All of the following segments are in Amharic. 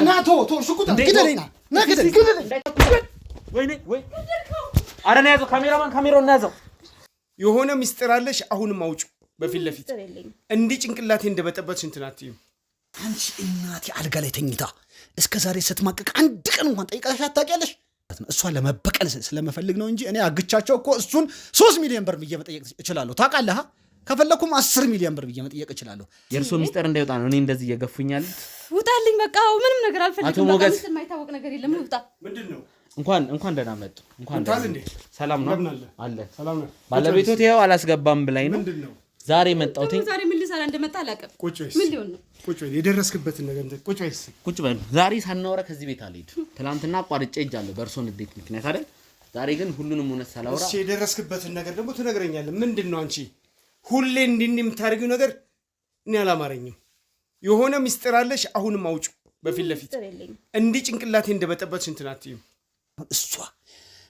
ናቶ ሽጉጥ ግደለኝ ና ግደለኝ ወይኔ ወይ አረና ያዘው ካሜራውን ያዘው የሆነ ሚስጥር አለሽ አሁንም አውጩ በፊት ለፊት እንዴ ጭንቅላቴ እንደበጠበት እንትናትዩ አንቺ እናቴ አልጋ ላይ ተኝታ እስከ ዛሬ ስትማቀቅ አንድ ቀን እንኳን ጠይቃሽ አታውቂያለሽ እሷ ለመበቀል ስለመፈልግ ነው እንጂ እኔ አግቻቸው እኮ እሱን 3 ሚሊዮን ብር ብዬ መጠየቅ እችላለሁ ታውቃለህ ከፈለኩም 10 ሚሊዮን ብር ብዬ መጠየቅ እችላለሁ የርሶ ሚስጥር እንዳይወጣ ነው እኔ እንደዚህ እየገፉኛል ውጣልኝ በቃ ምንም ነገር አልፈልግም በቃ ምን የማይታወቅ ነገር የለም ውጣ ምንድነው እንኳን ደህና መጡ እንኳን ሰላም ነው አለ ሰላም ነው ባለቤቶት ይሄው አላስገባም ብላኝ ነው ምንድነው ዛሬ መጣውኝ ዛሬ ምን ሊሰራ እንደመጣ አላቀም ምን ሊሆን ነው ቁጭ በል የደረስክበትን ነገር ቁጭ በል ዛሬ ሳናወራ ከዚህ ቤት አልሄድ ትላንትና ቋርጬ እጃለሁ በእርሶ ንዴት ምክንያት አይደል ዛሬ ግን ሁሉንም ሆነ ሳላወራ እሺ የደረስክበትን ነገር ደግሞ ትነግረኛለህ ምንድነው አንቺ ሁሌ እንዲህ የምታደርጊው ነገር እኔ አላማረኝም የሆነ ሚስጥር አለሽ አሁንም አውጩ በፊት ለፊት እንዲህ ጭንቅላቴ እንደበጠበት እንትናትዩ እሷ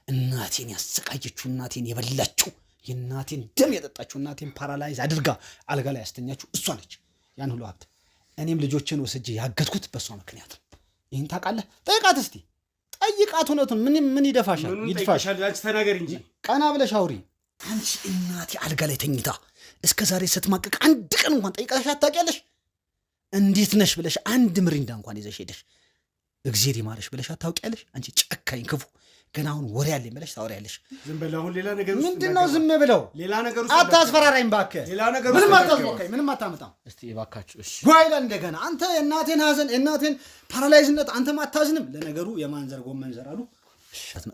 እናቴን ያሰቃየችው እናቴን የበላችው የእናቴን ደም የጠጣችው እናቴን ፓራላይዝ አድርጋ አልጋ ላይ ያስተኛችው እሷ ነች ያን ሁሉ ሀብት እኔም ልጆችን ወስጄ ያገድኩት በሷ ምክንያት ይሄን ታውቃለህ ጠይቃት እስቲ ጠይቃት እውነቱን ምን ይደፋሻል ይድፋሻል አንቺ ተናገር እንጂ ቀና ብለሽ አውሪ አንቺ እናቴ አልጋ ላይ ተኝታ እስከ ዛሬ ስትማቀቅ አንድ ቀን እንኳን ጠይቃሽ አታውቂያለሽ እንዴት ነሽ ብለሽ አንድ ምሪንዳ እንኳን ይዘሽ ሄደሽ እግዚአብሔር ይማርሽ ብለሽ አታውቂያለሽ አንቺ ጨካኝ ክፉ ገና አሁን ወሬ ያለኝ ብለሽ ታወሪያለሽ ዝም ብለው አሁን ሌላ ነገር ምንድነው ዝም ብለው ሌላ ነገር ውስጥ አታስፈራራኝ ባከ ሌላ ነገር ምንም አታመጣም እስቲ እባካችሁ እሺ ጓይላ እንደገና አንተ የእናቴን ሀዘን የእናቴን ፓራላይዝነት አንተ ማታዝንም ለነገሩ የማንዘር ጎመን ዘራሉ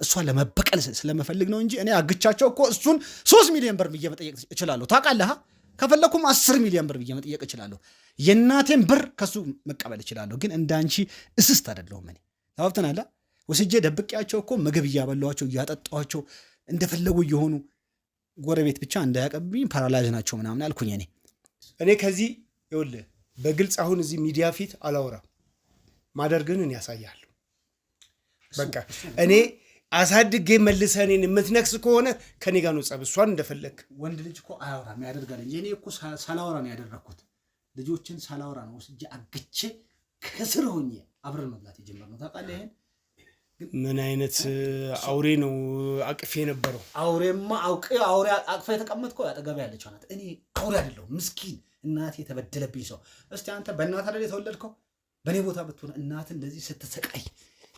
እሷ ለመበቀል ስለመፈልግ ነው እንጂ እኔ አግቻቸው እኮ እሱን 3 ሚሊዮን ብር ብዬ መጠየቅ እችላለሁ ታውቃለህ ከፈለኩም 10 ሚሊዮን ብር ብዬ መጠየቅ እችላለሁ የእናቴን ብር ከሱ መቀበል እችላለሁ ግን እንዳንቺ እስስት አይደለሁም እኔ ታውፍተናላ ወስጄ ደብቄያቸው እኮ ምግብ እያበላዋቸው እያጠጣዋቸው እንደፈለጉ እየሆኑ ጎረቤት ብቻ እንዳያቀብኝ ፓራላይዝ ናቸው ምናምን አልኩኝ እኔ ከዚህ ይኸውልህ በግልጽ አሁን እዚህ ሚዲያ ፊት አላወራም ማደርግን እኔ ያሳያለሁ በቃ እኔ አሳድጌ መልሰኔን የምትነክስ ከሆነ ከኔ ጋር ነው ጸብ እሷን እንደፈለክ ወንድ ልጅ እኮ አያወራም ያደርጋል እንጂ እኔ እኮ ሳላወራ ነው ያደረኩት ልጆችን ሳላወራ ነው ወስጄ አግቼ ከስር ሆኜ አብረን መብላት የጀመርነው ታውቃለህ ይሄን ምን አይነት አውሬ ነው አቅፌ ነበረው አውሬማ አውሬ አቅፌ የተቀመጥከው ያጠገብ ያለችው ናት እኔ አውሬ አይደለሁ ምስኪን እናቴ ተበደለብኝ ሰው እስቲ አንተ በእናት አይደል የተወለድከው በኔ ቦታ ብትሆን እናት እንደዚህ ስትሰቃይ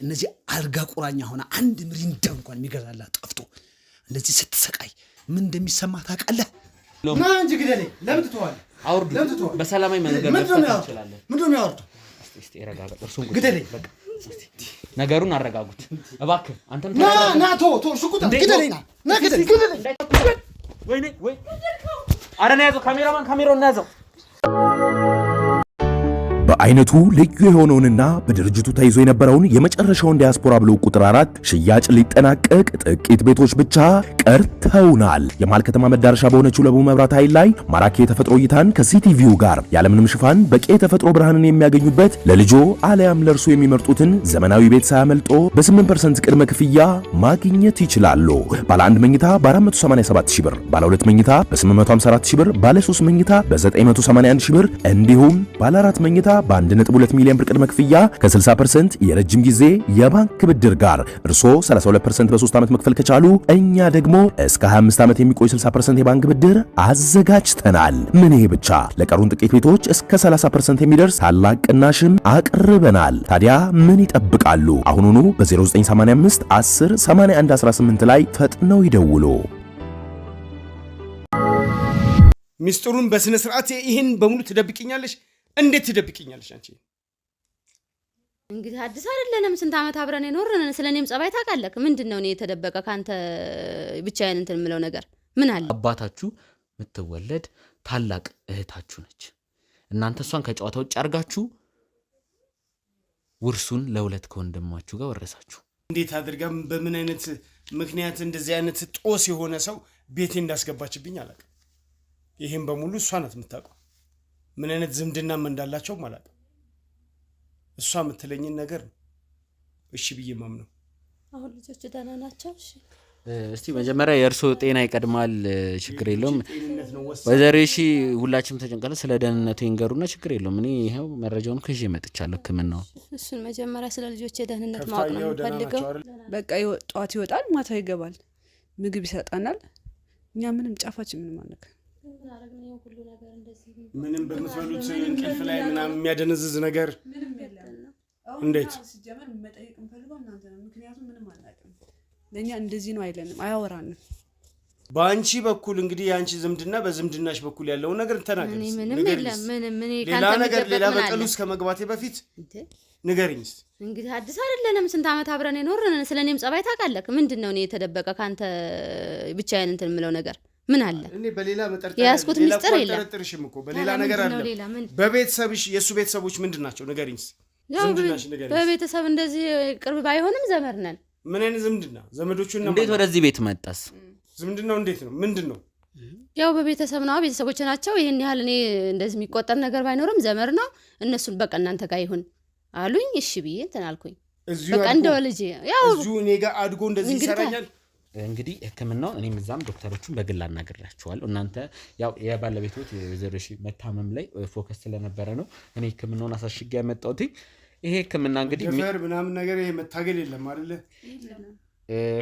እነዚህ አልጋ ቁራኛ ሆነ አንድ ምሪንዳ እንኳን የሚገዛላት ጠፍቶ እንደዚህ ስትሰቃይ ምን እንደሚሰማ ታውቃለህ ማን እንጂ ግደለኝ ለምን ትተዋለህ አውርዱ በሰላማዊ መንገድ መፍታት እንችላለን ምንድነው ያወርዱ እስቲ ረጋጋ እርሱን ግደለኝ በቃ ነገሩን አረጋጉት እባክህ አንተም ናቶ ሽጉጥ ግደለኝ ና ግደለኝ ወይኔ ወይ አረና ያዘው ካሜራውን ያዘው በአይነቱ ልዩ የሆነውንና በድርጅቱ ተይዞ የነበረውን የመጨረሻውን ዲያስፖራ ብሎ ቁጥር 4 ሽያጭ ሊጠናቀቅ ጥቂት ቤቶች ብቻ ቀርተውናል። የመሃል ከተማ መዳረሻ በሆነችው ለቡ መብራት ኃይል ላይ ማራኪ የተፈጥሮ እይታን ከሲቲቪው ጋር ያለምንም ሽፋን በቂ የተፈጥሮ ብርሃንን የሚያገኙበት ለልጆ አለያም ለርሱ የሚመርጡትን ዘመናዊ ቤት ሳያመልጦ በ8% ቅድመ ክፍያ ማግኘት ይችላሉ። ባለ 1 መኝታ በ487 ሺህ ብር፣ ባለ 2 መኝታ በ854 ሺህ ብር፣ ባለ 3 መኝታ በ981 ሺህ ብር እንዲሁም ባለ 4 መኝታ በ1.2 ሚሊዮን ብር ቅድመ ክፍያ ከ60% የረጅም ጊዜ የባንክ ብድር ጋር እርሶ 32% በ3 ዓመት መክፈል ከቻሉ እኛ ደግሞ እስከ 25 ዓመት የሚቆይ 60% የባንክ ብድር አዘጋጅተናል። ምን ይሄ ብቻ ለቀሩን ጥቂት ቤቶች እስከ 30% የሚደርስ ታላቅ ቅናሽም አቅርበናል። ታዲያ ምን ይጠብቃሉ? አሁኑኑ በ0985 10 81 18 ላይ ፈጥነው ይደውሉ። ሚስጥሩን በስነ ስርዓት ይሄን በሙሉ ትደብቂኛለሽ እንዴት ትደብቂኛለሽ አንቺ እንግዲህ አዲስ አይደለንም ስንት አመት አብረን የኖርን ስለኔም ጸባይ ታውቃለህ ምንድነው እኔ የተደበቀ ካንተ ብቻዬን እንትን ምለው ነገር ምን አለ አባታችሁ ምትወለድ ታላቅ እህታችሁ ነች እናንተ እሷን ከጨዋታ ውጭ አርጋችሁ ውርሱን ለሁለት ከወንድማችሁ ጋር ወረሳችሁ እንዴት አድርጋም በምን አይነት ምክንያት እንደዚህ አይነት ጦስ የሆነ ሰው ቤቴ እንዳስገባችብኝ አላውቅም ይሄን በሙሉ እሷ ናት የምታውቀው ምን አይነት ዝምድና እንዳላቸው ማለት እሷ የምትለኝን ነገር እሺ ብዬ ማምነው አሁን ልጆች ደህና ናቸው እሺ እስቲ መጀመሪያ የእርሶ ጤና ይቀድማል። ችግር የለውም ወይዘሮ እሺ፣ ሁላችንም ተጨንቀን ስለ ደህንነቱ ይንገሩና ችግር የለውም። እኔ ይሄው መረጃውን ከጄ መጥቻለሁ። ህክምናው እሱን መጀመሪያ ስለ ልጆች ደህንነት ማወቅ ነው ፈልገው። በቃ ጧት ይወጣል፣ ማታ ይገባል፣ ምግብ ይሰጣናል። እኛ ምንም ጫፋችን ምንም አነካ ምንም በምትበሉት እንቅልፍ ላይ ምናምን የሚያደነዝዝ ነገር እንዴት ሲጀመር መጠየቅ እንፈልገው እናንተ ነው። ምክንያቱም ምንም አናውቅም። ለኛ እንደዚህ ነው አይለንም፣ አያወራንም። በአንቺ በኩል እንግዲህ የአንቺ ዝምድና በዝምድናሽ በኩል ያለውን ነገር ተናገሪ። ሌላ ነገር ሌላ በቀሉ እስከ መግባቴ በፊት ንገሪኝ። እንግዲህ አዲስ አይደለንም፣ ስንት ዓመት አብረን የኖርን። ስለኔም ጸባይ ታውቃለህ። ምንድነው እኔ የተደበቀ ካንተ ብቻዬን እንትን የምለው ነገር ምን አለ? እኔ በሌላ ያስኩት ሚስጥር የለም። ተጠርጥርሽም እኮ በሌላ ነገር አለ። በቤተሰብሽ የሱ ቤተሰቦች ምንድናቸው? ንገሪኝ። ዝምድናሽ ንገሪኝ። በቤተሰብ እንደዚህ ቅርብ ባይሆንም ዘመድ ነን። ምን አይነት ዝምድና? ዘመዶቹና እንዴት ወደዚህ ቤት መጣስ? ዝምድናው እንዴት ነው? ምንድነው? ያው በቤተሰብ ነው፣ ቤተሰቦች ናቸው። ይሄን ያህል እኔ እንደዚህ የሚቆጠር ነገር ባይኖርም ዘመድ ነው። እነሱን በቃ እናንተ ጋር ይሁን አሉኝ። እሺ ብዬ እንትን አልኩኝ። በቃ እንደው ልጅ ያው እዚሁ እኔ ጋር አድጎ እንደዚህ ይሰራኛል። እንግዲህ ህክምናው እኔም እዛም ዶክተሮቹን በግል አናግራቸዋለሁ። እናንተ ያው የባለቤቶት የወይዘሮ እሺ መታመም ላይ ፎከስ ስለነበረ ነው እኔ ህክምናውን አሳሽጌ ያመጣሁት። ይሄ ህክምና እንግዲህ ገፈር ምናምን ነገር ይሄ መታገል የለም አይደለ?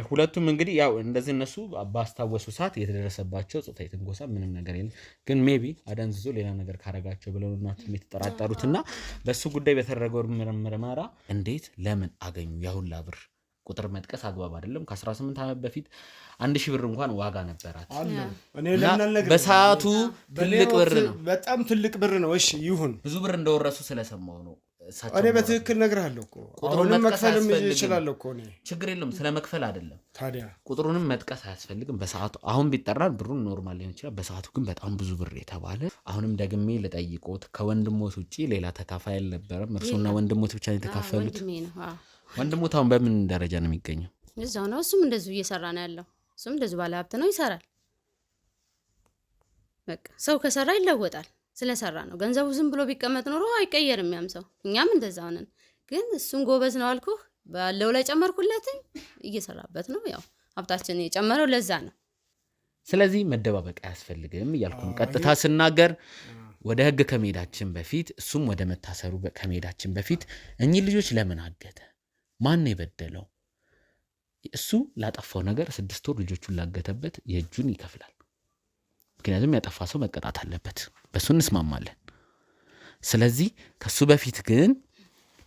ሁለቱም እንግዲህ ያው እንደዚህ እነሱ ባስታወሱ ሰዓት የተደረሰባቸው ጾታዊ ትንኮሳ ምንም ነገር የለም፣ ግን ሜቢ አደንዝዞ ሌላ ነገር ካረጋቸው ብለው እናቱም የተጠራጠሩትና በሱ ጉዳይ በተደረገው ምርመራ እንዴት ለምን አገኙ ያሁላ ብር ቁጥር መጥቀስ አግባብ አይደለም። ከ18 ዓመት በፊት 1000 ብር እንኳን ዋጋ ነበራት። በሰዓቱ ትልቅ ብር ነው፣ በጣም ትልቅ ብር ነው። እሺ ይሁን፣ ብዙ ብር እንደወረሱ ስለሰማው ነው። እኔ በትክክል ነግርሃለሁ እኮ አሁንም መክፈልም ይችላለሁ እኮ እኔ ችግር የለም። ስለ መክፈል አይደለም ታዲያ ቁጥሩንም መጥቀስ አያስፈልግም። በሰዓቱ አሁን ቢጠራን ብሩን ኖርማል ሊሆን ይችላል። በሰዓቱ ግን በጣም ብዙ ብር የተባለ አሁንም ደግሜ ልጠይቆት ከወንድሞት ውጪ ሌላ ተካፋይ አልነበረም። እርሱና ወንድሞት ብቻ ነው የተካፈሉት። ወንድሞት አሁን በምን ደረጃ ነው የሚገኘው? እዛው ነው። እሱም እንደዚሁ እየሰራ ነው ያለው። እሱም እንደዚሁ ባለ ሀብት ነው፣ ይሰራል። በቃ ሰው ከሰራ ይለወጣል። ስለሰራ ነው። ገንዘቡ ዝም ብሎ ቢቀመጥ ኖሮ አይቀየርም ያም ሰው። እኛም እንደዛው ነን። ግን እሱም ጎበዝ ነው አልኩህ። ባለው ላይ ጨመርኩለት፣ እየሰራበት ነው። ያው ሀብታችን የጨመረው ለዛ ነው። ስለዚህ መደባበቅ አያስፈልግም እያልኩ ነው። ቀጥታ ስናገር ወደ ህግ ከመሄዳችን በፊት እሱም ወደ መታሰሩ ከመሄዳችን በፊት እኚህ ልጆች ለምን አገተ? ማን የበደለው? እሱ ላጠፋው ነገር 6 ወር ልጆቹን ላገተበት የእጁን ይከፍላል። ምክንያቱም ያጠፋ ሰው መቀጣት አለበት። በሱ እንስማማለን። ስለዚህ ከሱ በፊት ግን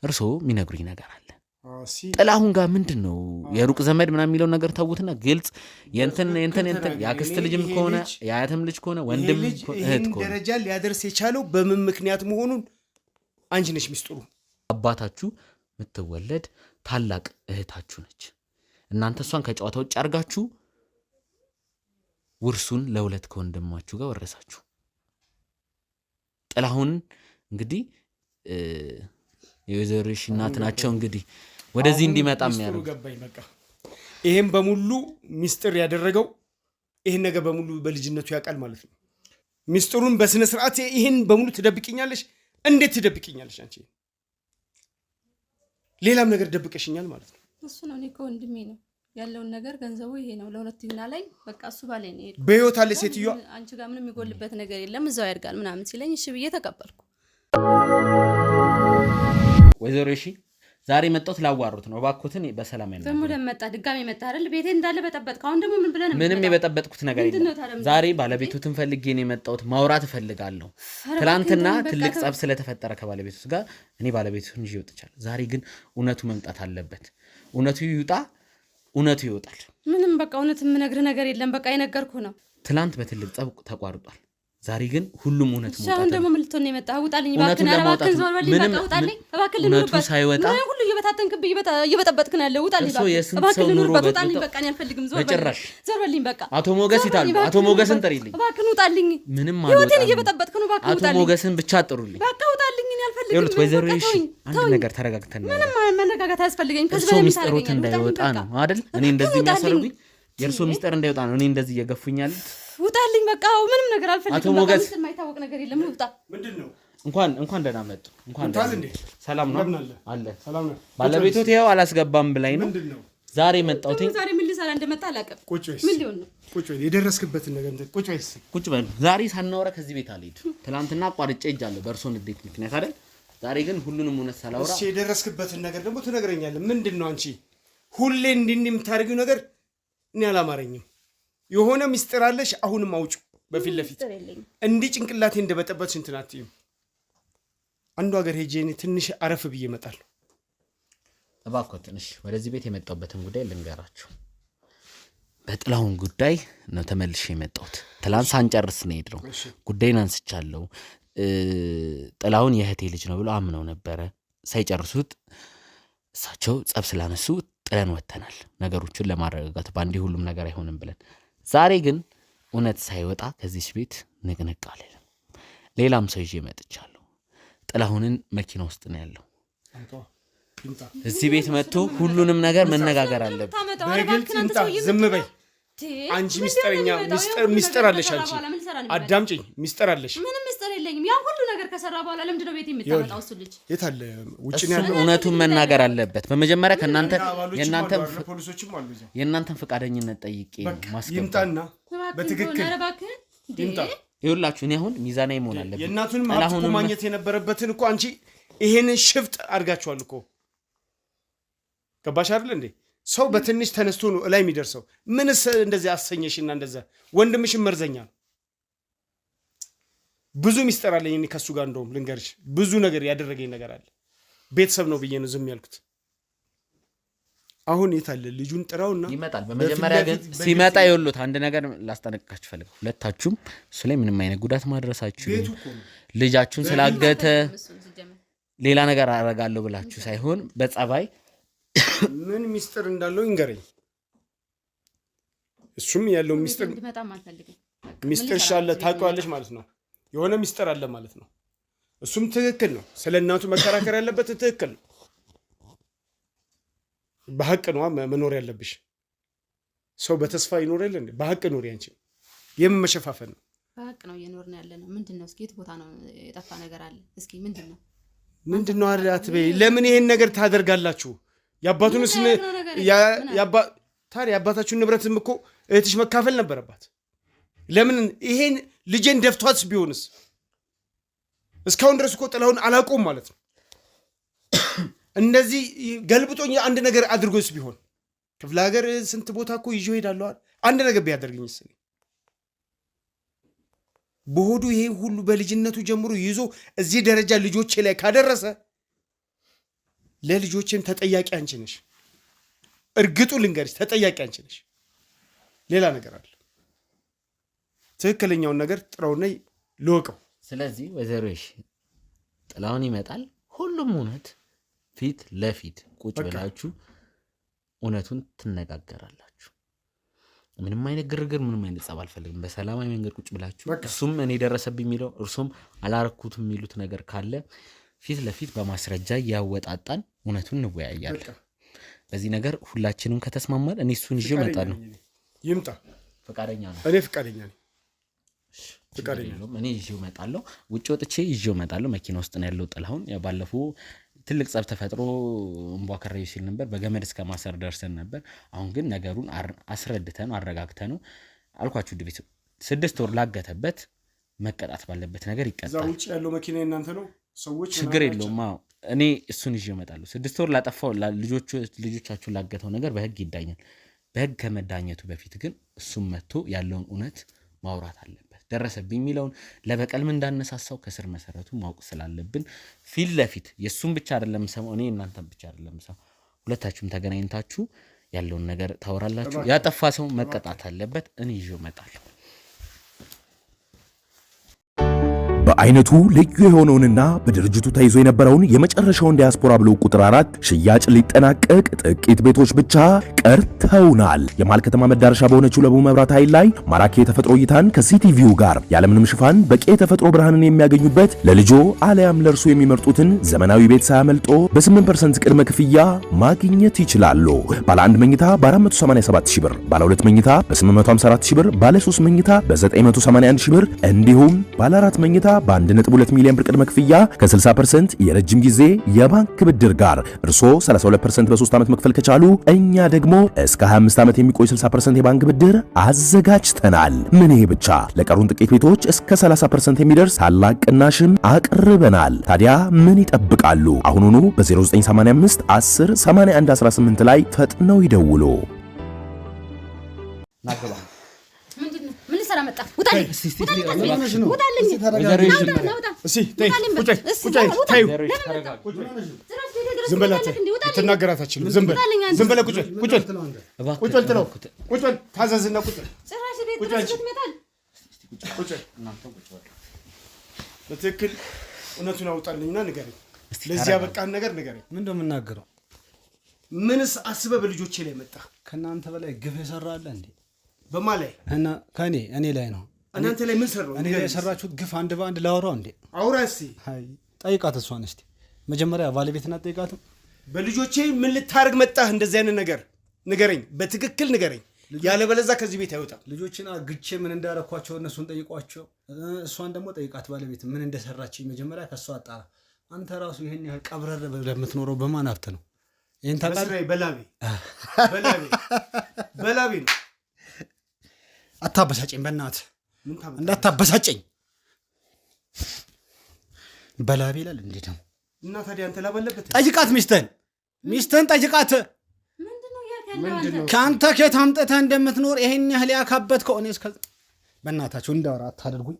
እርስዎ የሚነግሩኝ ነገር አለ። ጥላሁን ጋር ምንድን ነው የሩቅ ዘመድ ምናምን የሚለው ነገር ተውትና ግልጽ የእንትን የአክስት ልጅም ከሆነ የአያትም ልጅ ከሆነ ወንድም እህት ከሆነ ደረጃ ሊያደርስ የቻለው በምን ምክንያት መሆኑን አንቺ ነሽ ሚስጥሩ። አባታችሁ የምትወለድ ታላቅ እህታችሁ ነች። እናንተ እሷን ከጨዋታ ውጭ አድርጋችሁ ውርሱን ለሁለት ከወንድማችሁ ጋር ወረሳችሁ። ጥላሁን እንግዲህ የወይዘሮ እሺ እናት ናቸው እንግዲህ ወደዚህ እንዲመጣ የሚያደርጉ ገባኝ። በቃ ይሄን በሙሉ ሚስጥር ያደረገው ይሄን ነገር በሙሉ በልጅነቱ ያውቃል ማለት ነው። ሚስጥሩን በስነ ስርዓት ይሄን በሙሉ ትደብቅኛለሽ? እንዴት ትደብቅኛለሽ አንቺ? ሌላም ነገር ደብቀሽኛል ማለት ነው። እሱ ነው እኔ ከወንድሜ ነው ያለውን ነገር ገንዘቡ ይሄ ነው ለሁለተኛ ላይ በቃ እሱ ባለኝ ነው ሄድኩ። በህይወት አለ ሴትዮዋ? አንቺ ጋር ምንም የሚጎልበት ነገር የለም እዛው ያድጋል ምናምን ሲለኝ እሺ ብዬ ተቀበልኩ። ወይዘሮ እሺ ዛሬ መጣሁት ላዋሩት ነው። እባክዎትን በሰላም አይነው። ደግሞ ለመጣ ድጋሜ መጣ አይደል? ቤቴ እንዳለ በጠበጥኩ። አሁን ደግሞ ምን ብለን ምንም የበጠበጥኩት ነገር የለም። ዛሬ ባለቤቱን ፈልጌ ነው የመጣሁት። ማውራት እፈልጋለሁ። ትናንትና ትልቅ ጸብ ስለተፈጠረ ከባለቤቱ ጋር እኔ ባለቤቱን ይዤ ወጥቻለሁ። ዛሬ ግን እውነቱ መምጣት አለበት። እውነቱ ይውጣ፣ እውነቱ ይወጣል። ምንም በቃ እውነት የምነግርህ ነገር የለም። በቃ የነገርኩህ ነው። ትናንት በትልቅ ጸብ ተቋርጧል። ዛሬ ግን ሁሉም እውነት መውጣት አሁን ደግሞ ምን ልትሆን ነው የመጣህ? ውጣልኝ እባክህን። ኧረ እባክህን ዞር በልኝ በቃ ውጣልኝ እባክህን። እውነቱ ሳይወጣ ሁሉ እየበታተንክብኝ እየበጠበጥክ ነው ያለው። ውጣልኝ እባክህን ልኑርበት። ውጣልኝ በቃ እኔ አልፈልግም። ዞር በልኝ በቃ። አቶ ሞገስ ይታሉ። አቶ ሞገስን ጥሪልኝ እባክህን። ውጣልኝ ምንም ህይወቴን እየበጠበጥክ ነው። እባክህን ውጣልኝ። አቶ ሞገስን ብቻ ጥሩልኝ በቃ ውጣልኝ። እኔ አልፈልግም። ይኸውልህ ወይዘሮ እሺ አንድ ነገር ተረጋግተን ነው። ምንም መነጋጋት አያስፈልገኝም። ከዚህ በላይ ሚስጥሮት እንዳይወጣ ነው አይደል? እኔ እንደዚህ የሚያሰርጉኝ የእርሶ ሚስጥር እንዳይወጣ ነው። እኔ እንደዚህ እየገፉኛል። ውጣልኝ በቃ። ምንም ነገር አልፈልግም። አቶ ሞገስ የማይታወቅ ነገር የለም። ውጣ። ምንድነው? እንኳን ደህና መጡ። እንኳን ታል እንዴ? ሰላም ነው አለ። አለ። ሰላም ነው። ባለቤቱ ይኸው አላስገባም ብላኝ ነው። ምንድነው? ዛሬ መጣሁት። ዛሬ ምን ልሰራ እንደመጣ አላውቅም። ቁጭ በይ ምን ሊሆን ነው? ቁጭ በይ የደረስክበትን ነገር ቁጭ በይ ቁጭ በል። ዛሬ ሳናወራ ከዚህ ቤት አልሄድ። ትናንትና አቋርጬ ሄጃለሁ በእርሶ ንዴት ምክንያት አይደል? ዛሬ ግን ሁሉንም እውነት ሳላወራ እሺ የደረስክበትን ነገር ደግሞ ትነግረኛለህ። ምንድነው አንቺ ሁሌ እንዲህ የምታደርጊው ነገር? እኔ አላማረኝም። የሆነ ሚስጥር አለሽ፣ አሁንም አውጪ በፊት ለፊት። እንዲህ ጭንቅላቴ እንደበጠበጥሽ እንትን አትይም። አንዱ ሀገር ሄጄ እኔ ትንሽ አረፍ ብዬ እመጣለሁ። እባክዎ ትንሽ ወደዚህ ቤት የመጣሁበትን ጉዳይ ልንገራችሁ። በጥላሁን ጉዳይ ነው ተመልሼ የመጣሁት። ትላንት ሳንጨርስ ነው የሄድነው። ጉዳይን አንስቻለሁ። ጥላሁን የእህቴ ልጅ ነው ብሎ አምነው ነበረ። ሳይጨርሱት እሳቸው ጸብ ስላነሱ ጥለን ወተናል፣ ነገሮችን ለማረጋጋት ባንዴ ሁሉም ነገር አይሆንም ብለን። ዛሬ ግን እውነት ሳይወጣ ከዚህ ቤት ንቅንቅ አልልም። ሌላም ሰው ይዤ መጥቻለሁ። ጥላሁንን መኪና ውስጥ ነው ያለው። እዚህ ቤት መጥቶ ሁሉንም ነገር መነጋገር አለብን። በግልጽ ይምጣ። ዝም በይ አንቺ። ሚስጥረኛ ሚስጥር አለሽ አንቺ። አዳምጪኝ። ሚስጥር አለሽ። ምንም ሚስጥር የለኝም። ያ ሁሉ ነገር ከሰራ በኋላ ለምንድን ነው ቤት የምታመጣው? እሱ ልጅ የት አለ? ውጭ ነው ያለው። እውነቱን መናገር አለበት። በመጀመሪያ ከእናንተ የእናንተን ፈቃደኝነት ጠይቄ ማስገባት ይምጣና በትክክል ይምጣ። ይኸውላችሁ እኔ አሁን ሚዛናዊ መሆን አለብን። የእናቱንም ሀብት እኮ ማግኘት የነበረበትን እኮ አንቺ ይሄንን ሽፍጥ አድርጋችኋል እኮ። ገባሽ አይደል እንዴ? ሰው በትንሽ ተነስቶ ነው ላይ የሚደርሰው። ምንስ እንደዚህ አሰኘሽና እንደዛ? ወንድምሽን መርዘኛ ነው። ብዙ ሚስጥር አለኝ እኔ ከሱ ጋር። እንደውም ልንገርሽ ብዙ ነገር ያደረገኝ ነገር አለ። ቤተሰብ ነው ብዬ ነው ዝም ያልኩት። አሁን የት አለ? ልጁን ጥራውና ይመጣል። በመጀመሪያ ግን ሲመጣ ይኸውልዎት አንድ ነገር ላስጠነቅቃችሁ ፈልገው። ሁለታችሁም እሱ ላይ ምንም አይነት ጉዳት ማድረሳችሁ ልጃችሁን ስላገተ ሌላ ነገር አደርጋለሁ ብላችሁ ሳይሆን በጸባይ ምን ሚስጥር እንዳለው ይንገረኝ። እሱም ያለው ሚስጥር ሚስጥር ሻለ ታውቂዋለሽ ማለት ነው። የሆነ ሚስጥር አለ ማለት ነው። እሱም ትክክል ነው። ስለ እናቱ መከራከር ያለበት ትክክል ነው። በሐቅ ነው መኖር ያለብሽ። ሰው በተስፋ ይኖር የለ እንዴ? በሐቅ ኖር። አንቺ የምን መሸፋፈን ነው? በሐቅ ነው እየኖርን ያለ ነው። ምንድነው? እስኪ የት ቦታ ነው የጠፋ ነገር አለ? እስኪ ምንድነው? ምንድነው አትበይ። ለምን ይሄን ነገር ታደርጋላችሁ? ያባቱንስ ታዲያ ያባታችሁን ንብረትም እኮ እህትሽ መካፈል ነበረባት። ለምን ይሄን ልጄን ደፍቷትስ ቢሆንስ? እስካሁን ድረስ እኮ ጥላሁን አላውቀውም ማለት ነው። እንደዚህ ገልብጦኝ አንድ ነገር አድርጎስ ቢሆን ክፍለ ሀገር ስንት ቦታ እኮ ይዤ ሄዳለሁ። አንድ ነገር ቢያደርግኝስ? በሆዱ ይሄ ሁሉ በልጅነቱ ጀምሮ ይዞ እዚህ ደረጃ ልጆቼ ላይ ካደረሰ ለልጆቼም ተጠያቂ አንቺ ነሽ። እርግጡ ልንገርሽ፣ ተጠያቂ አንቺ ነሽ። ሌላ ነገር አለ። ትክክለኛውን ነገር ጥራውና ልወቀው። ስለዚህ ወይዘሮ ጥላሁን ይመጣል። ሁሉም እውነት ፊት ለፊት ቁጭ ብላችሁ እውነቱን ትነጋገራላችሁ። ምንም አይነት ግርግር፣ ምንም አይነት ጸብ አልፈልግም። በሰላማዊ መንገድ ቁጭ ብላችሁ እሱም እኔ ደረሰብኝ የሚለው እርሱም አላረኩትም የሚሉት ነገር ካለ ፊት ለፊት በማስረጃ ያወጣጣን እውነቱን እንወያያለን። በዚህ ነገር ሁላችንም ከተስማማል እኔ እሱን ይዤ እመጣለሁ። ይምጣ። ፈቃደኛ ነው? እኔ ፈቃደኛ ነኝ። እኔ ይዤው እመጣለሁ። ውጭ ወጥቼ ይዤው እመጣለሁ። መኪና ውስጥ ነው ያለው ጥላሁን። ያው ባለፈው ትልቅ ጸብ ተፈጥሮ እንቧ ከረዩ ሲል ነበር። በገመድ እስከ ማሰር ደርሰን ነበር። አሁን ግን ነገሩን አስረድተን አረጋግተን ነው አልኳችሁ። ድቤት 6 ወር ላገተበት መቀጣት ባለበት ነገር ይቀጣል። እዛ ውጭ ያለው መኪና እናንተ ነው ሰዎች ችግር የለውም። እኔ እሱን ይዤ እመጣለሁ። 6 ወር ላጠፋው ልጆቻችሁን ላገተው ነገር በህግ ይዳኛል። በህግ ከመዳኘቱ በፊት ግን እሱም መጥቶ ያለውን እውነት ማውራት አለበት። ደረሰብኝ የሚለውን ለበቀል ምን እንዳነሳሳው ከስር መሰረቱ ማወቅ ስላለብን ፊት ለፊት የእሱም ብቻ አይደለም ሰማው፣ እኔ እናንተም ብቻ አይደለም ሰማው፣ ሁለታችሁም ተገናኝታችሁ ያለውን ነገር ታወራላችሁ። ያጠፋ ሰው መቀጣት አለበት። እኔ ይዤው እመጣለሁ። በአይነቱ ልዩ የሆነውንና በድርጅቱ ተይዞ የነበረውን የመጨረሻውን ዲያስፖራ ብሎክ ቁጥር 4 ሽያጭ ሊጠናቀቅ ጥቂት ቤቶች ብቻ ቀርተውናል። የመሃል ከተማ መዳረሻ በሆነችው ለቡ መብራት ኃይል ላይ ማራኪ የተፈጥሮ እይታን ከሲቲቪው ጋር ያለምንም ሽፋን በቂ የተፈጥሮ ብርሃንን የሚያገኙበት ለልጆ አለያም ለእርሱ የሚመርጡትን ዘመናዊ ቤት ሳያመልጦ በ8% ቅድመ ክፍያ ማግኘት ይችላሉ። ባለ 1 መኝታ በ487 ሺህ ብር፣ ባለ 2 መኝታ በ854 ሺህ ብር፣ ባለ 3 መኝታ በ981 ሺህ ብር እንዲሁም ባለ 4 መኝታ በ1.2 ሚሊዮን ብር ቅድመ ክፍያ ከ60% የረጅም ጊዜ የባንክ ብድር ጋር እርስዎ 32% በ3 ዓመት መክፈል ከቻሉ እኛ ደግሞ እስከ 25 ዓመት የሚቆይ 60% የባንክ ብድር አዘጋጅተናል። ምን ይሄ ብቻ! ለቀሩን ጥቂት ቤቶች እስከ 30% የሚደርስ ታላቅ ቅናሽም አቅርበናል። ታዲያ ምን ይጠብቃሉ? አሁኑኑ በ0985 10 81 18 ላይ ፈጥነው ይደውሉ። ናገባ ምን ልሰራ መጣ? ውጣልኝ! ዝም በላት። ልትናገራት አትችልም። ዝም በል ቁጭ በል ትለው ቁጭ በል ታዘዝና ቁጭ በል በትክክል እውነቱን አውጣልኝና ንገረኝ። ለዚህ ያበቃን ነገር ንገረኝ። ምንድን ነው የምናገረው? ምንስ አስበህ በልጆቼ ላይ መጣ? ከእናንተ በላይ ግፍ የሰራ አለ እንዴ? በማ ላይ? እና እኔ ላይ ነው። እናንተ ላይ ምን ሰራው? እኔ ላይ የሰራችሁት ግፍ አንድ በአንድ ላወራው እንዴ? አውራ እስኪ። ጠይቃት እሷን እስቲ መጀመሪያ ባለቤትና ጠይቃትም። በልጆቼ ምን ልታርግ መጣህ? እንደዚህ አይነት ነገር ንገረኝ፣ በትክክል ንገረኝ። ያለበለዚያ ከዚህ ቤት አይወጣም። ልጆችን አግቼ ምን እንዳረኳቸው እነሱን ጠይቋቸው። እሷን ደግሞ ጠይቃት ባለቤት ምን እንደሰራችኝ መጀመሪያ ከሷ አጣራ። አንተ ራሱ ይሄን ያህል ቀብረር ለምትኖረው በማን ሀብት ነው? ይሄን ታውቃለህ? በላቤ ነው። አታበሳጨኝ፣ በእናትህ እንዳታበሳጨኝ። በላቤ ይላል እንዴ ደግሞ? እና ታዲያ አንተ ላባለበት ጠይቃት፣ ሚስትህን ጠይቃት። ከአንተ ከየት አምጥተህ እንደምትኖር ይሄን ያህል ያካበት ከሆነ እስከ በእናታችሁ እንዳወራ አታደርጉኝ።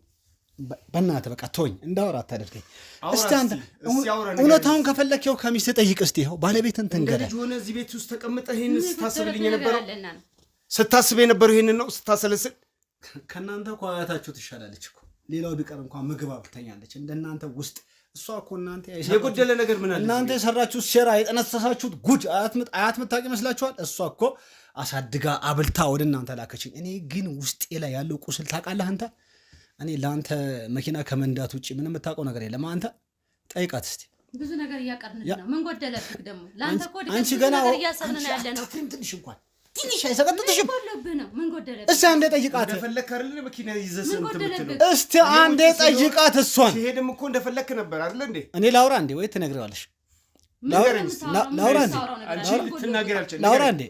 በእናትህ በቃ ተወኝ፣ እንዳወራ አታደርገኝ። እስቲ አንተ እውነታውን ከፈለከው ከሚስት ጠይቅ። እስቲ ይኸው ባለቤትን ትንገረኝ። ልጅ ሆነ እዚህ ቤት ውስጥ ተቀምጠህ ይሄን ስታስብ የነበረው ይሄንን ነው ስታሰለስል። ከእናንተ እኮ አያታችሁ ትሻላለች እኮ። ሌላው ቢቀር እንኳን ምግብ አብልተኛለች እንደናንተ ውስጥ። እሷ እኮ እናንተ የጎደለ ነገር ምን አለ? እናንተ የሰራችሁት ሴራ፣ የጠነሰሳችሁት ጉድ አያት ምታውቅ ይመስላችኋል? እሷ እኮ አሳድጋ አብልታ ወደ እናንተ ላከችኝ። እኔ ግን ውስጤ ላይ ያለው ቁስል ታውቃለህ አንተ። እኔ ለአንተ መኪና ከመንዳት ውጭ ምንም የምታውቀው ነገር የለም። አንተ ጠይቃት እስቲ። ብዙ ነገር እያቀርንህ ነው። ምን ጎደለብህ ደግሞ? ለአንተ እኮ አንቺ ገና እያሰብን ነው ያለ ነው። ትንሽ እንኳን ትንሽ አይሰቀጥጥሽም? ምን ጎደለብህ? እስቲ አንዴ ጠይቃት። እንደፈለክ አይደል መኪና ይዘህ ስንት የምትለው? እስቲ አንዴ ጠይቃት እሷን። ሲሄድም እኮ እንደፈለክ ነበር አይደል እንዴ? እኔ ላውራ እንዴ ወይ ትነግሪዋለሽ? ላውራ እንዴ? ላውራ እንዴ?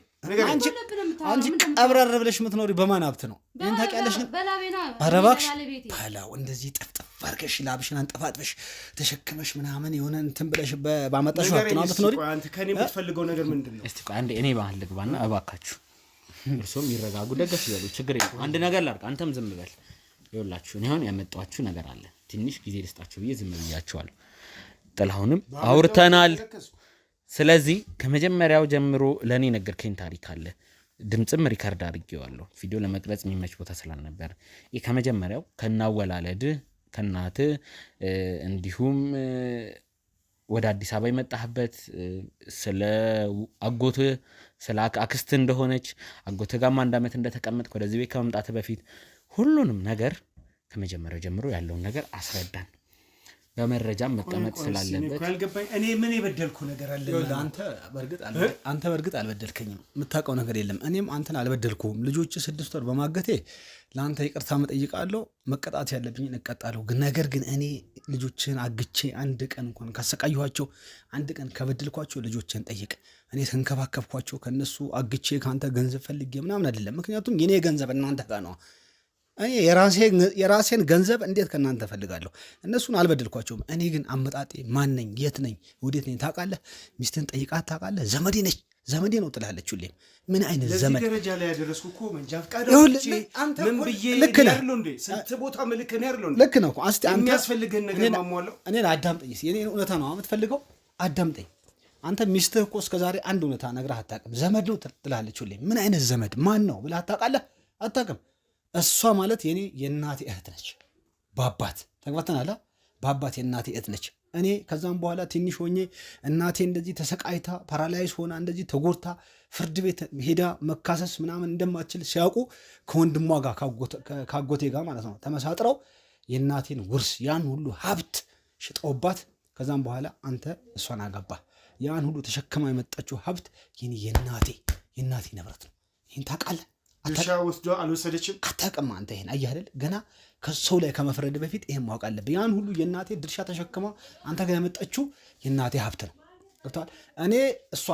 አንቺ ቀብረር ብለሽ የምትኖሪ በማን ሀብት ነው? ይሄን ታውቂያለሽ? ኧረ እባክሽ በላው እንደዚህ ጠፍጠፍ አድርገሽ ላብሽን አንጠፋጥፈሽ ተሸክመሽ ምናምን የሆነ እንትን ብለሽ ባመጣሽ ሀብት ነው የምትኖሪ። አንተ ከኔ የምትፈልገው ነገር ምንድን ነው? እስቲ ቆይ አንዴ እኔ ባህል ልግባና እባካችሁ እርሶም ይረጋጉ፣ ደገፍ ይበሉ። ችግር የለም። አንድ ነገር ላድርግ፣ አንተም ዝም በል። ይኸውላችሁ እኔ አሁን ያመጣኋችሁ ነገር አለ። ትንሽ ጊዜ ልስጣችሁ ብዬ ዝም ብያችኋለሁ። ጥላሁንም አውርተናል። ስለዚህ ከመጀመሪያው ጀምሮ ለእኔ ነገርከኝ ታሪክ አለ። ድምፅም ሪከርድ አድርጌዋለሁ። ቪዲዮ ለመቅረጽ የሚመች ቦታ ስላልነበር ይህ ከመጀመሪያው ከናወላለድህ ከእናትህ እንዲሁም ወደ አዲስ አበባ የመጣህበት ስለ አጎትህ ስለ አክስትህ እንደሆነች አጎትህ ጋርም 1 ዓመት እንደተቀመጥክ ወደዚህ ቤት ከመምጣትህ በፊት ሁሉንም ነገር ከመጀመሪያው ጀምሮ ያለውን ነገር አስረዳን። በመረጃም መቀመጥ ስላለበት ካልገባኝ እኔ ምን የበደልኩ ነገር አለ? አንተ በእርግጥ አልበደልከኝም። የምታውቀው ነገር የለም። እኔም አንተን አልበደልኩም። ልጆች 6 ወር በማገቴ ለአንተ ይቅርታ መጠይቃለሁ። መቀጣት ያለብኝ እቀጣለሁ። ነገር ግን እኔ ልጆችን አግቼ አንድ ቀን እንኳን ካሰቃየኋቸው፣ አንድ ቀን ከበደልኳቸው ልጆችን ጠይቅ። እኔ ተንከባከብኳቸው። ከነሱ አግቼ ከአንተ ገንዘብ ፈልጌ ምናምን አይደለም። ምክንያቱም የኔ ገንዘብ እናንተ ጋር ነው። እኔ የራሴን ገንዘብ እንዴት ከእናንተ ፈልጋለሁ? እነሱን አልበደልኳቸውም። እኔ ግን አመጣጤ ማን ነኝ? የት ነኝ? ወዴት ነኝ? ታውቃለህ? ሚስትህን ጠይቃት ታውቃለህ? ዘመዴ ነች፣ ዘመዴ ነው ትላለች ሁሌም። ምን አይነት ዘመድ? ለዚህ ደረጃ ላይ ያደረስኩ እኮ መንጃ ፈቃድ አንተ ምን ብዬ ልክ ነህ። ስንት ቦታ ምልክ ነው ያለው። ልክ ነው። እስቲ አንተ የሚያስፈልግህን ነገር ማሟላው። እኔን አዳምጠኝ። የኔን እውነታ ነው የምትፈልገው? አዳምጠኝ። አንተ ሚስትህ እኮ እስከዛሬ አንድ እውነታ ነግረህ አታውቅም። ዘመድ ነው ትላለች ሁሌም። ምን አይነት ዘመድ? ማን ነው ብለህ ታውቃለህ? አታውቅም። እሷ ማለት የኔ የእናቴ እህት ነች። በአባት ተግባተናል። በአባት የእናቴ እህት ነች። እኔ ከዛም በኋላ ትንሽ ሆኜ እናቴ እንደዚህ ተሰቃይታ ፓራላይዝ ሆና እንደዚህ ተጎድታ ፍርድ ቤት ሄዳ መካሰስ ምናምን እንደማትችል ሲያውቁ ከወንድሟ ጋር ካጎቴ ጋር ማለት ነው ተመሳጥረው የእናቴን ውርስ ያን ሁሉ ሀብት ሽጠውባት ከዛም በኋላ አንተ እሷን አገባ። ያን ሁሉ ተሸክማ የመጣችው ሀብት የኔ የእናቴ ንብረት ነው። ይህን ታውቃለህ? ድርሻ ወስዶ አልወሰደችም። አታውቅም አንተ ይሄን አየህ አይደል? ገና ከሰው ላይ ከመፍረድ በፊት ይሄን ማወቅ አለብህ። ያን ሁሉ የእናቴ ድርሻ ተሸክማ አንተ ጋር ያመጣችው የእናቴ ሀብት ነው። ገብቶሃል? እኔ እሷ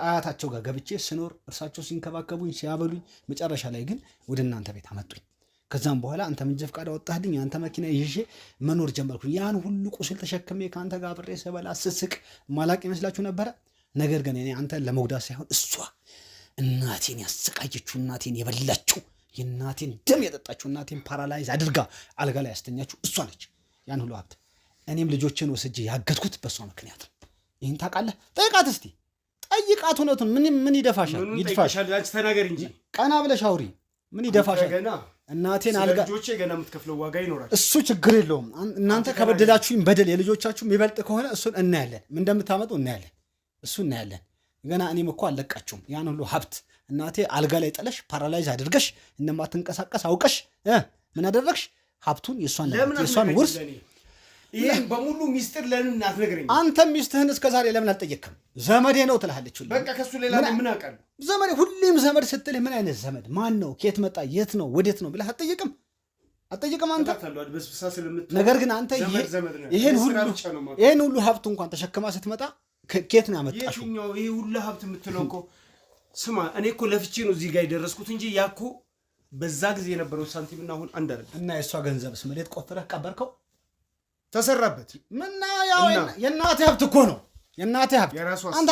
አያታቸው ጋር ገብቼ ስኖር እርሳቸው ሲንከባከቡኝ ሲያበሉኝ፣ መጨረሻ ላይ ግን ወደ እናንተ ቤት አመጡኝ። ከዛም በኋላ አንተ መንጃ ፈቃድ አወጣህልኝ፣ አንተ መኪና ይዤ መኖር ጀመርኩኝ። ያን ሁሉ ቁስል ተሸክሜ ከአንተ ጋር አብሬ ስበላ ስስቅ ማላቅ ይመስላችሁ ነበረ? ነገር ግን እኔ አንተን ለመጉዳት ሳይሆን እሷ እናቴን ያሰቃየችው እናቴን የበላችው የእናቴን ደም የጠጣችው እናቴን ፓራላይዝ አድርጋ አልጋ ላይ ያስተኛችው እሷ ነች። ያን ሁሉ ሀብት እኔም ልጆችን ወስጄ ያገድኩት በእሷ ምክንያት ነው። ይህን ታውቃለህ? ጠይቃት እስቲ ጠይቃት። እውነቱን ምን ይደፋሻል? ይድፋሻል። አንቺ ተናገር እንጂ ቀና ብለሽ አውሪ። ምን ይደፋሻል? እናቴን አልጋ ልጆቼ ገና የምትከፍለው ዋጋ ይኖራል። እሱ ችግር የለውም። እናንተ ከበደላችሁኝ በደል የልጆቻችሁ የሚበልጥ ከሆነ እሱን እናያለን። ምን እንደምታመጡ እናያለን። እሱ እናያለን። ገና እኔም እኮ አልለቃችሁም። ያን ሁሉ ሀብት እናቴ አልጋ ላይ ጥለሽ ፓራላይዝ አድርገሽ እንደማትንቀሳቀስ አውቀሽ ምን አደረግሽ? ሀብቱን የእሷን ውርስ ይህን በሙሉ ሚስጥር ለምን አትነግረኝ? አንተም ሚስትህን እስከዛሬ ለምን አልጠየቅም? ዘመዴ ነው ትልሃለች። በቃ ከሱ ሌላ ምን አውቃለሁ? ዘመዴ ሁሌም ዘመድ ስትልህ ምን አይነት ዘመድ? ማን ነው? ከየት መጣ? የት ነው? ወዴት ነው ብለህ አትጠይቅም አንተ። ነገር ግን አንተ ይሄን ሁሉ ሀብቱ እንኳን ተሸክማ ስትመጣ ከየት ነው ያመጣሽው? ይሄ ሁሉ ሀብት የምትለው እኮ ስማ፣ እኔ እኮ ለፍቼ ነው እዚህ ጋር የደረስኩት እንጂ ያኮ በዛ ጊዜ የነበረው ሳንቲምና አሁን አንድ አይደለም። እና የእሷ ገንዘብ ስመሌት ቆፍረህ ቀበርከው? ተሰራበት። ምና ያው የእናቴ ሀብት እኮ ነው። የእናቴ ሀብት አንተ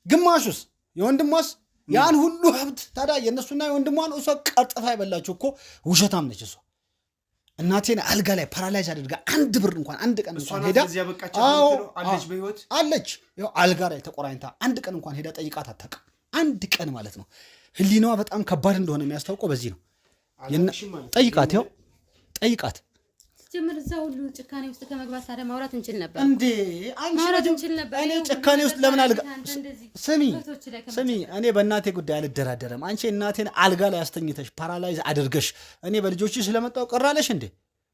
ግማሹስ የወንድሟስ ያን ሁሉ ሀብት ታዲያ የእነሱና የወንድሟን እሷ ቀጥታ የበላችሁ እኮ ውሸታም ነች እሷ። እናቴን አልጋ ላይ ፓራላይዝ አድርጋ አንድ ብር እንኳን አንድ ቀን እንኳን ሄዳ አለች በህይወት አለች። ያው አልጋ ላይ ተቆራኝታ አንድ ቀን እንኳን ሄዳ ጠይቃት አታውቅም። አንድ ቀን ማለት ነው። ህሊናዋ በጣም ከባድ እንደሆነ የሚያስታውቀው በዚህ ነው። ጠይቃት፣ ያው ጠይቃት። ጀምር እዛ ሁሉ ጭካኔ ውስጥ ከመግባት ታዲያ ማውራት እንችል ነበር እንዴ? እኔ ጭካኔ ውስጥ ለምን አልጋ ስሚ፣ እኔ በእናቴ ጉዳይ አልደራደረም። አንቺ እናቴን አልጋ ላይ አስተኝተሽ ፓራላይዝ አድርገሽ እኔ በልጆችሽ ስለመጣው ቀራለሽ እንዴ?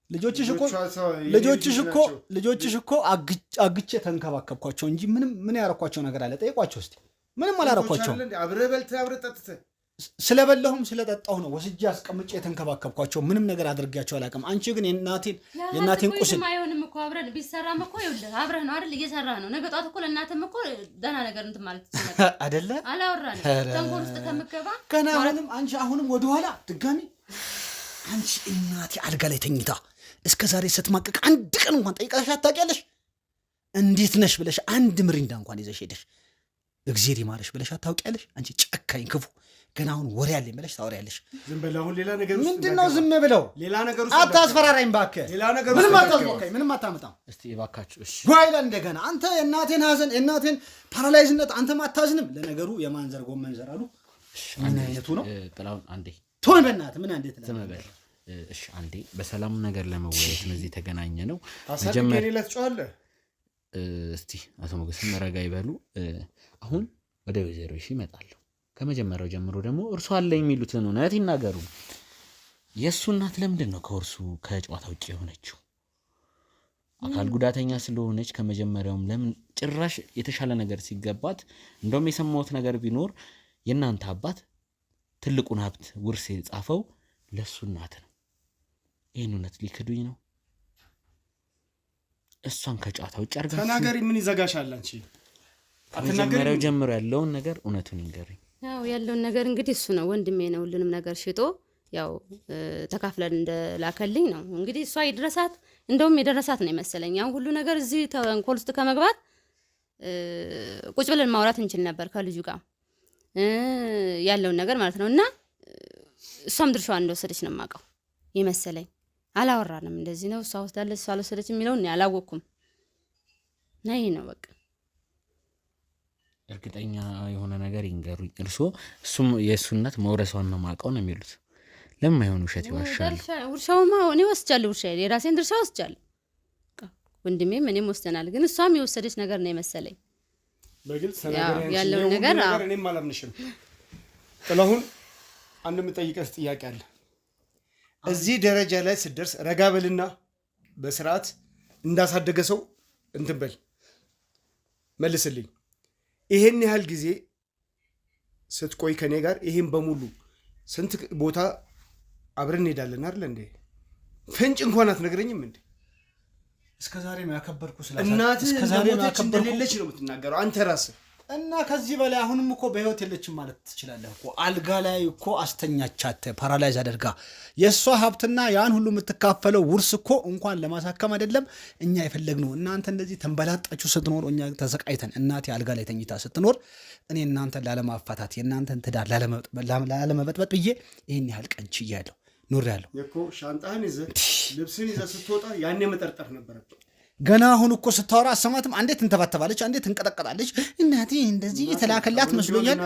ልጆችሽ እኮ አግቼ ተንከባከብኳቸው እንጂ ምን ያረኳቸው ነገር አለ? ጠይቋቸው እስቲ። ምንም አላረኳቸው። አብረህ በልተህ አብረህ ጠጥተህ ስለበላሁም ስለጠጣሁ ነው ወስጄ አስቀምጬ የተንከባከብኳቸው። ምንም ነገር አድርጌያቸው አላውቅም። አንቺ ግን የእናቴን ቁስል አይሆንም እኮ አብረን ቢሰራም እኮ ይኸውልህ አብረህ ነው አይደል እየሰራህ ነው። ነገ ጧት እኮ ለእናትም እኮ ደህና ነገር እንትን ማለት ትችላለህ አይደለ? አላወራንም ተንኮል ውስጥ ከምትገባ ገና አሁንም ወደኋላ ድጋሚ አንቺ እናቴ አልጋ ላይ ተኝታ እስከ ዛሬ ስትማቀቅ አንድ ቀን እንኳን ጠይቀሽ አታውቂያለሽ? እንዴት ነሽ ብለሽ አንድ ምሪንዳ እንኳን ይዘሽ ሄደሽ እግዜር ይማረሽ ብለሽ አታውቂያለሽ? አንቺ ጨካኝ ክፉ ገና አሁን ወሬ ያለኝ ብለሽ ታወሪያለሽ። ዝም ብለህ አሁን ሌላ ነገር ውስጥ ምንድነው? ዝም ብለው ሌላ ነገር ውስጥ አታስፈራራኝ እባክህ። ሌላ ነገር ምንም አታመጣም። እስቲ እባካችሁ እሺ ጓይላ እንደገና አንተ የእናቴን ሀዘን የእናቴን ፓራላይዝነት አንተም አታዝንም። ለነገሩ የማንዘር ጎመን ዘር አሉ። ምን አይነቱ ነው? ጥላውን አንዴ ቶን በእናትህ ምን አንዴ ዝም በል እሺ። አንዴ በሰላም ነገር ለመወያየት ነው እዚህ ተገናኘ ነው። መጀመሪያ ለትጫዋለህ እስቲ አቶ ሞገስም ረጋ ይበሉ። አሁን ወደ ወይዘሮ እሺ እመጣለሁ። ከመጀመሪያው ጀምሮ ደግሞ እርሱ አለ የሚሉትን እውነት ይናገሩ። የእሱ እናት ለምንድን ነው ከእርሱ ከጨዋታ ውጭ የሆነችው? አካል ጉዳተኛ ስለሆነች ከመጀመሪያውም ለምን ጭራሽ የተሻለ ነገር ሲገባት፣ እንደውም የሰማሁት ነገር ቢኖር የእናንተ አባት ትልቁን ሀብት ውርስ የጻፈው ለእሱ እናት ነው። ይህን እውነት ሊክዱኝ ነው? እሷን ከጨዋታ ውጭ አድርጋ ተናገሪ። ምን ይዘጋሻል አንቺ? ከመጀመሪያው ጀምሮ ያለውን ነገር እውነቱን ይንገሩኝ። ያው ያለውን ነገር እንግዲህ እሱ ነው ወንድሜ ነው ሁሉንም ነገር ሽጦ ያው ተካፍለን እንደላከልኝ ነው እንግዲህ። እሷ ይድረሳት እንደውም የደረሳት ነው የመሰለኝ። ያው ሁሉ ነገር እዚህ ተንኮል ውስጥ ከመግባት ቁጭ ብለን ማውራት እንችል ነበር ከልጁ ጋር ያለውን ነገር ማለት ነው። እና እሷም ድርሻዋን እንደወሰደች ነው የማውቀው የመሰለኝ። አላወራንም እንደዚህ ነው እሷ ወስዳለች እሷ አልወሰደች የሚለውን እኔ አላወቅኩም። እና ይሄ ነው በቃ። እርግጠኛ የሆነ ነገር ይንገሩኝ። እሱም የእሱ እናት መውረሷን ነው የማውቀው ነው የሚሉት። ለምን አይሆን ውሸት ይዋሻሉ? ውርሻውማ እኔ ወስጃለሁ። ውርሻ የራሴን ድርሻ ወስጃለሁ። ወንድሜም እኔም ወስደናል። ግን እሷም የወሰደች ነገር ነው የመሰለኝ። በግልጽ ያለውን ነገር እኔም አላምንሽም። ጥላሁን አንድ የምጠይቀስ ጥያቄ አለ። እዚህ ደረጃ ላይ ስትደርስ ረጋ በልና በስርዓት እንዳሳደገ ሰው እንትን በል መልስልኝ። ይሄን ያህል ጊዜ ስትቆይ ከኔ ጋር ይሄን በሙሉ ስንት ቦታ አብረን እንሄዳለን አይደል እንዴ? ፍንጭ እንኳን አትነግረኝም እንዴ? እስከዛሬ ያከበርኩ እናትህ እንደሞተች እንደሌለች ነው የምትናገረው አንተ ራስህ። እና ከዚህ በላይ አሁንም እኮ በህይወት የለችም ማለት ትችላለህ እኮ። አልጋ ላይ እኮ አስተኛቻት ፓራላይዝ አድርጋ። የእሷ ሀብትና ያን ሁሉ የምትካፈለው ውርስ እኮ እንኳን ለማሳከም አይደለም እኛ የፈለግነው። እናንተ እንደዚህ ተንበላጣችሁ ስትኖር፣ እኛ ተሰቃይተን እናቴ አልጋ ላይ ተኝታ ስትኖር እኔ እናንተን ላለማፋታት የእናንተን ትዳር ላለመበጥበጥ ብዬ ይህን ያህል ቀን ችያለሁ ኖሬያለሁ እኮ። ሻንጣህን ይዘህ ልብስን ይዘህ ስትወጣ ያኔ መጠርጠር ነበረብህ። ገና አሁን እኮ ስታወራ አሰማትም። አንዴ ትንተባተባለች፣ አንዴ ትንቀጠቀጣለች። እናቴ እንደዚህ የተላከላት መስሎኛል።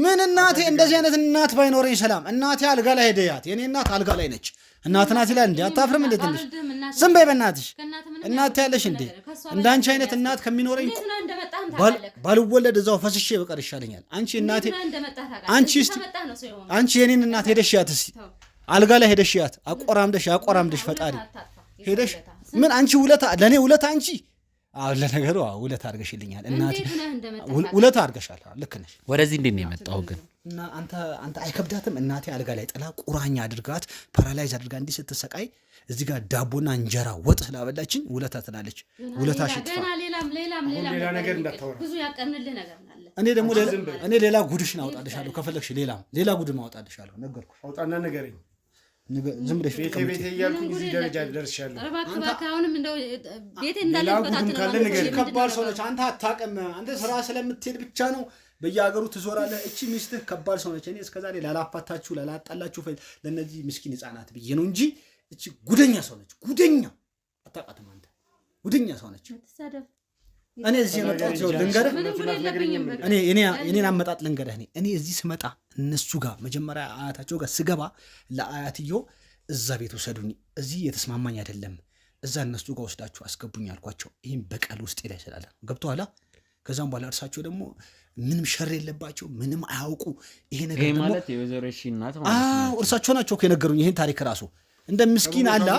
ምን እናቴ እንደዚህ አይነት እናት ባይኖረኝ ሰላም። እናቴ አልጋ ላይ ሄደያት። የኔ እናት አልጋ ላይ ነች። እናት ናት ይላል እንዴ? አታፍርም እንዴ? ትንሽ ዝም በይ በእናትሽ። እናት ያለሽ እንዴ? እንዳንቺ አይነት እናት ከሚኖረኝ ባልወለድ እዛው ፈስሼ በቀር ይሻለኛል። አንቺ እናቴ አንቺ የኔን እናት ሄደሽያት እስቲ አልጋ ላይ ሄደሽያት አቆራምደሽ ፈጣሪ ሄደሽ ምን አንቺ ውለታ ለኔ ውለታ አንቺ ለነገሩ ውለታ አድርገሽልኛል እናቴ ውለታ አድርገሻል። ልክ ነሽ። ወደዚህ እንዴት ነው የመጣው ግን? እና አንተ አይከብዳትም? እናቴ አልጋ ላይ ጥላ ቁራኛ አድርጋት ፓራላይዝ አድርጋ እንዲህ ስትሰቃይ እዚህ ጋር ዳቦና እንጀራ ወጥ ስላበላችኝ ውለታ ትላለች። ውለታ ሽጥፋ ሌላ ነገር እንዳታወራ። ብዙ ያቀርንልህ ነገር አለ። እኔ ደግሞ ሌላ ጉድሽን አውጣልሻለሁ። ከፈለግሽ ሌላ ጉድም አውጣልሻለሁ። ነገርኩሽ። አውጣና ንገረኝ። ዝም ብለሽ ቤቴ እያልኩኝ እዚህ ደረጃ ደርሻለሁ። እባክህ አሁንም እንደው ቤቴ እንዳለፈታት ነው። ከባድ ሰው ነች። አንተ አታውቅም። አንተ ስራ ስለምትሄድ ብቻ ነው በየሀገሩ ትዞራለህ። እቺ ሚስትህ ከባድ ሰው ነች። እኔ እስከዛሬ ላላፋታችሁ ላላጣላችሁ ለእነዚህ ምስኪን ህፃናት ብዬ ነው እንጂ እቺ ጉደኛ ሰው ነች። ጉደኛ አታውቃትም አንተ። ጉደኛ ሰው ነች። እኔ እዚህ የመጣሁት ልንገርህ፣ እኔን አመጣጥ ልንገርህ። እኔ እዚህ ስመጣ እነሱ ጋር መጀመሪያ አያታቸው ጋር ስገባ ለአያትዮ እዛ ቤት ወሰዱኝ፣ እዚህ የተስማማኝ አይደለም፣ እዛ እነሱ ጋር ወስዳችሁ አስገቡኝ አልኳቸው። ይህም በቀል ውስጤ ላይ ስላለ ገብቶሃል። ከዛም በኋላ እርሳቸው ደግሞ ምንም ሸር የለባቸው፣ ምንም አያውቁ። ይሄ ነገር ደግሞ ማለት የወይዘሮ እሺ እናት ማለት ነው። እርሳቸው ናቸው እኮ የነገሩኝ ይሄን ታሪክ ራሱ። እንደ ምስኪን አላ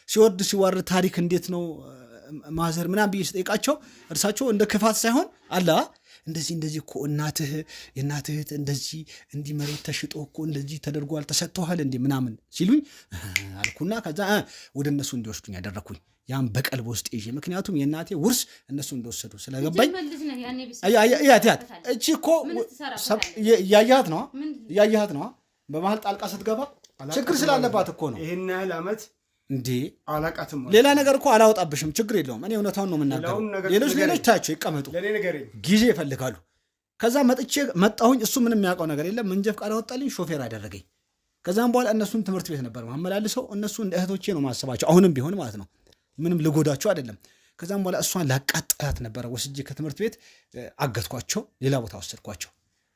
ሲወርድ ሲዋርድ ታሪክ እንዴት ነው ማዘር ምናምን ብዬ ስጠይቃቸው እርሳቸው እንደ ክፋት ሳይሆን አላ እንደዚህ እኮ የእናትህ እንደዚህ እንዲህ መሬት ተሽጦ እኮ እንደዚህ ተደርጓል ተሰጥተዋል እንዲህ ምናምን ሲሉኝ አልኩና ከዛ ወደ እነሱ እንዲወስዱኝ ያደረኩኝ። ያን በቀል በውስጥ ይዤ ምክንያቱም የእናቴ ውርስ እነሱ እንደወሰዱ ስለገባኝ እቺ እኮ እያያት ነው በመሀል ጣልቃ ስትገባ ችግር ስላለባት እኮ ነው። ይሄን ያህል ዓመት እንዴ አላቃትም። ሌላ ነገር እኮ አላወጣብሽም፣ ችግር የለውም። እኔ እውነታውን ነው የምናገረው። ሌሎች ታያቸው ይቀመጡ፣ ጊዜ ይፈልጋሉ። ከዛ መጣሁኝ። እሱ ምንም የሚያውቀው ነገር የለም። መንጃ ፈቃድ አወጣልኝ፣ ሾፌር አደረገኝ። ከዛም በኋላ እነሱን ትምህርት ቤት ነበር ማመላልሰው። እነሱ እንደ እህቶቼ ነው ማሰባቸው፣ አሁንም ቢሆን ማለት ነው። ምንም ልጎዳቸው አይደለም። ከዛም በኋላ እሷን ላቃጠላት ነበረ። ወስጄ ከትምህርት ቤት አገትኳቸው፣ ሌላ ቦታ ወሰድኳቸው።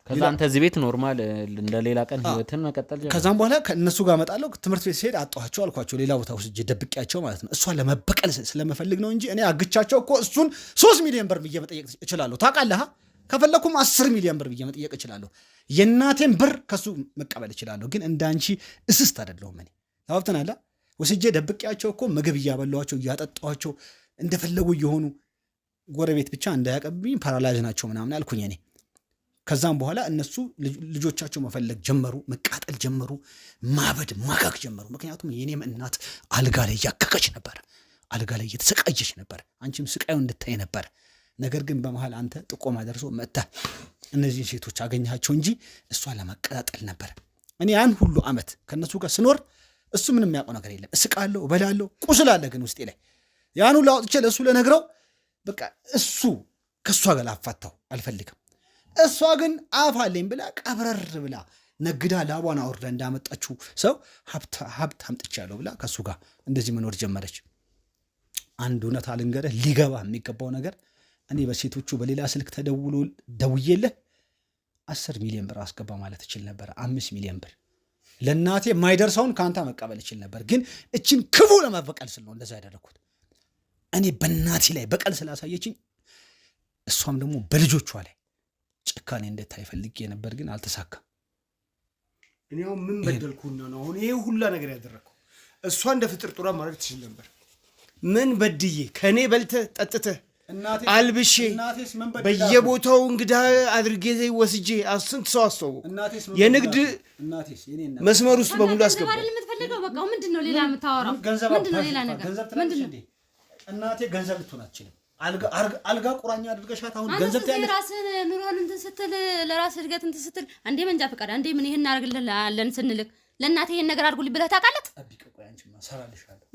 ከዛ አንተ እዚህ ቤት ኖርማል እንደሌላ ቀን ህይወትን መቀጠል ጀመርክ። ከዛም በኋላ ከእነሱ ጋር እመጣለሁ። ትምህርት ቤት ሲሄድ አጣኋቸው አልኳቸው። ሌላ ቦታ ወስጄ ደብቄያቸው ማለት ነው። እሷን ለመበቀል ስለመፈልግ ነው እንጂ እኔ አግቻቸው እኮ እሱን 3 ሚሊዮን ብር ብዬ መጠየቅ እችላለሁ። ታውቃለህ? ከፈለኩም 10 ሚሊዮን ብር ብዬ መጠየቅ እችላለሁ። የእናቴን ብር ከሱ መቀበል እችላለሁ። ግን እንዳንቺ እስስት አይደለሁም እኔ። ታውብተናል። ወስጄ ደብቄያቸው እኮ ምግብ እያበላኋቸው እያጠጣኋቸው እንደፈለጉ እየሆኑ ጎረቤት ብቻ እንዳያቀብኝ ፓራላይዝ ናቸው ምናምን አልኩኝ እኔ። ከዛም በኋላ እነሱ ልጆቻቸው መፈለግ ጀመሩ፣ መቃጠል ጀመሩ፣ ማበድ ማጋግ ጀመሩ። ምክንያቱም የኔም እናት አልጋ ላይ እያከከች ነበር፣ አልጋ ላይ እየተሰቃየች ነበር። አንቺም ስቃዩ እንድታይ ነበር። ነገር ግን በመሃል አንተ ጥቆማ ደርሶ መጥተህ እነዚህን ሴቶች አገኘሃቸው እንጂ እሷን ለማቀጣጠል ነበር። እኔ ያን ሁሉ ዓመት ከእነሱ ጋር ስኖር እሱ ምንም የሚያውቀው ነገር የለም። እስቃለሁ፣ እበላለሁ፣ ቁስል አለ ግን ውስጤ ላይ። ያን ሁሉ አውጥቼ ለእሱ ለነግረው በቃ እሱ ከእሷ ጋር ላፋታው አልፈልግም። እሷ ግን አፍ አለኝ ብላ ቀብረር ብላ ነግዳ ላቧን አውርዳ እንዳመጣችው ሰው ሀብት አምጥቻለሁ ብላ ከሱ ጋር እንደዚህ መኖር ጀመረች። አንድ እውነት አልንገርህ፣ ሊገባ የሚገባው ነገር እኔ በሴቶቹ በሌላ ስልክ ደውዬልህ 10 ሚሊዮን ብር አስገባ ማለት እችል ነበር። 5 ሚሊዮን ብር ለእናቴ የማይደርሰውን ከአንተ መቀበል እችል ነበር። ግን እችን ክፉ ለመበቀል ስል ነው እንደዛ ያደረግኩት። እኔ በእናቴ ላይ በቀል ስላሳየችኝ እሷም ደግሞ በልጆቿ ላይ ጭካኔ እንድታይ ፈልጌ ነበር፣ ግን አልተሳካም። እኔ አሁን ምን በደልኩና ነው አሁን ይሄ ሁላ ነገር ያደረግኩ? እሷ እንደ ፍጥር ጡራ ማድረግ ትችል ነበር። ምን በድዬ ከኔ በልተህ ጠጥተህ አልብሼ በየቦታው እንግዳ አድርጌ ወስጄ ስንት ሰው አስተዋወቁ። የንግድ መስመር ውስጥ በሙሉ አስገባ። በቃ ምንድነው ሌላ የምታወራው? ምንድነው ሌላ ነገር? ምንድነው እናቴ ገንዘብ ልትሆን አትችልም። አልጋ ቁራኛ አድርገሻት አሁን ገንዘብ ታያለሽ። ለራስህ ኑሮን እንትን ስትል ለራስህ እድገት እንትን ስትል አንዴ መንጃ ፈቃድ አንዴ ምን ይሄን እናደርግልሃለን ስንልክ ለእናቴ ይሄን ነገር አድርጉልኝ ብለህ ታውቃለህ?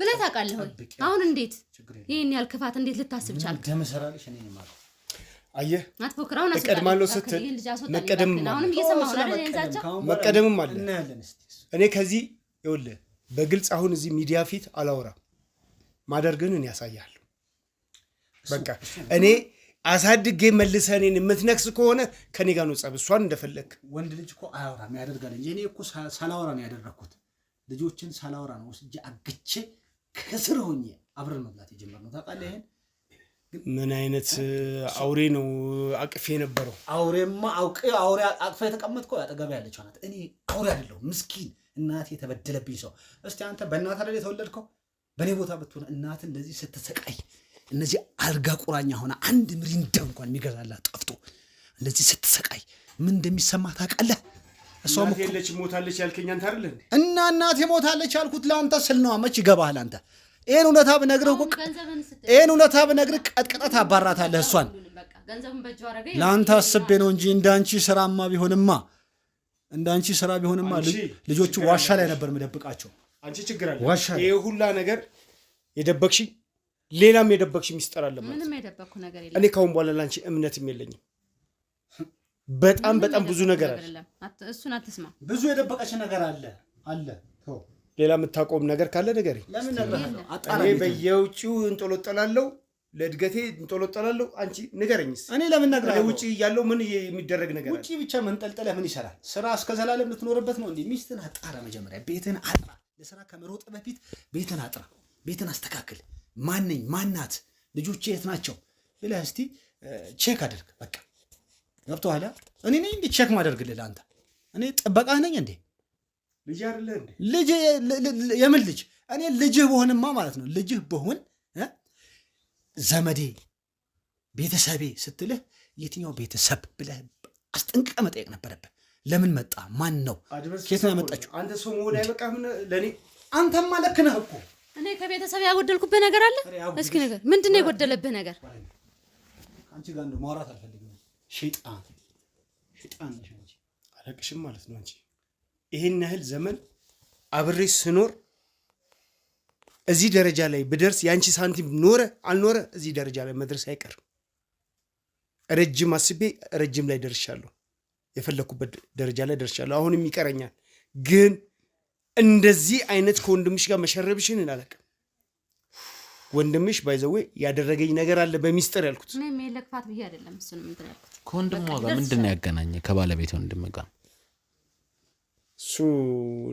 ብለህ ታውቃለህ ወይ? አሁን እንዴት ይሄን ያህል ክፋት እንዴት ልታስብ ቻልክ? ደምሰራልሽ እኔ ማለት አየህ፣ አትፎክራውን እቀድማለሁ ስትል መቀደምም አለ። እኔ ከዚህ ይኸውልህ በግልጽ አሁን እዚህ ሚዲያ ፊት አላወራም። ማደርግን እኔ ያሳያለሁ። በቃ እኔ አሳድጌ መልሰህ እኔን የምትነክስ ከሆነ ከኔ ጋር ነው ጸብ። እሷን እንደፈለግ ወንድ ልጅ እኮ አያወራም ያደርጋል እንጂ እኔ እኮ ሳላወራ ነው ያደረኩት። ልጆችን ሳላወራ ነው ወስጄ አግቼ ከስር ሆኜ አብረን መብላት የጀመርነው ታውቃለህ። ይሄን ምን አይነት አውሬ ነው አቅፌ የነበረው? አውሬማ አውሬ አቅፋ የተቀመጥከው አጠገብ ያለችው ናት። እኔ አውሬ አይደለሁም፣ ምስኪን እናቴ የተበደለብኝ ሰው። እስቲ አንተ በእናት አይደል የተወለድከው? በእኔ ቦታ ብትሆን እናት እንደዚህ ስትሰቃይ እነዚህ አልጋ ቁራኛ ሆነ አንድ ምሪንዳ እንኳን የሚገዛላት ጠፍቶ እንደዚህ ስትሰቃይ ምን እንደሚሰማ ታውቃለህ? እሷም እናቴ የለች ሞታለች ያልከኝ አንተ አይደል እንዴ? እና እናቴ ሞታለች ያልኩት ለአንተ ስል ነው። መች ይገባሃል አንተ? ይሄን እውነታ ብነግርህ ቀጥቅጠህ ታባራታለህ እሷን። ለአንተ አስቤ ነው እንጂ እንዳንቺ ስራማ ቢሆንማ ልጆቹ ዋሻ ላይ ነበር የምደብቃቸው። አንቺ ችግር አለ ይሄ ሁላ ነገር የደበቅሽ ሌላም የደበቅሽ ሚስጥር አለ ማለት። ምንም የደበቅኩ ነገር የለም። እኔ ካሁን በኋላ ላንቺ እምነትም የለኝም። በጣም ብዙ ነገር አለ። እሱን አትስማ። ብዙ የደበቀሽ ነገር አለ። ሌላ የምታቆም ነገር ካለ ነገር ለምን ነገር እኔ በየውጪው እንጦለጠላለሁ፣ ለእድገቴ እንጦለጠላለሁ። አንቺ ንገረኝስ። እኔ ለምን ነገር ውጪ ያለው ምን የሚደረግ ነገር አለ? ውጪ ብቻ መንጠልጠለ ምን ይሰራል? ስራ እስከ ዘላለም ልትኖርበት ነው እንዴ? ሚስትን አጣራ። መጀመሪያ ቤትን አጥራ። ለስራ ከመሮጥ በፊት ቤትን አጥራ፣ ቤትን አስተካክል። ማነኝ ማናት ልጆቼ የት ናቸው ብለህ እስቲ ቼክ አድርግ። በቃ ገብቶሃል? እኔ ነኝ እንዴ ቼክ ማደርግልህ አንተ? እኔ ጥበቃህ ነኝ እንዴ? ልጅ አይደለህ እንዴ? ልጅ የምን ልጅ? እኔ ልጅህ በሆንማ ማለት ነው ልጅህ በሆን ዘመዴ ቤተሰቤ ስትልህ የትኛው ቤተሰብ ብለህ አስጠንቅቀህ መጠየቅ ነበረብህ። ለምን መጣ? ማን ነው? ኬት ነው ያመጣችው? አንተ ሰው መሆን አይበቃም ለኔ? አንተማ ልክ ነህ እኮ። እኔ ከቤተሰብ ያጎደልኩብህ ነገር አለ? እስኪ ነገር ምንድነው የጎደለብህ ነገር? አንቺ ጋር እንደው ማውራት አልፈልግም። ሸይጣን ነሽ አንቺ። አለቅሽም ማለት ነው አንቺ። ይሄን ያህል ዘመን አብሬ ስኖር እዚህ ደረጃ ላይ ብደርስ ያንቺ ሳንቲም ኖረ አልኖረ እዚህ ደረጃ ላይ መድረስ አይቀርም። ረጅም አስቤ ረጅም ላይ ደርሻለሁ። የፈለኩበት ደረጃ ላይ ደርሻለሁ። አሁንም ይቀረኛል። ግን እንደዚህ አይነት ከወንድምሽ ጋር መሸረብሽን አላውቅም። ወንድምሽ ባይዘዌ ያደረገኝ ነገር አለ በሚስጥር ያልኩት። እኔም የለክፋት ብዬ አይደለም እሱንም እንትን ያልኩት። ከወንድሟ ጋር ምንድን ነው ያገናኘ? ከባለቤት ወንድም ጋር እሱ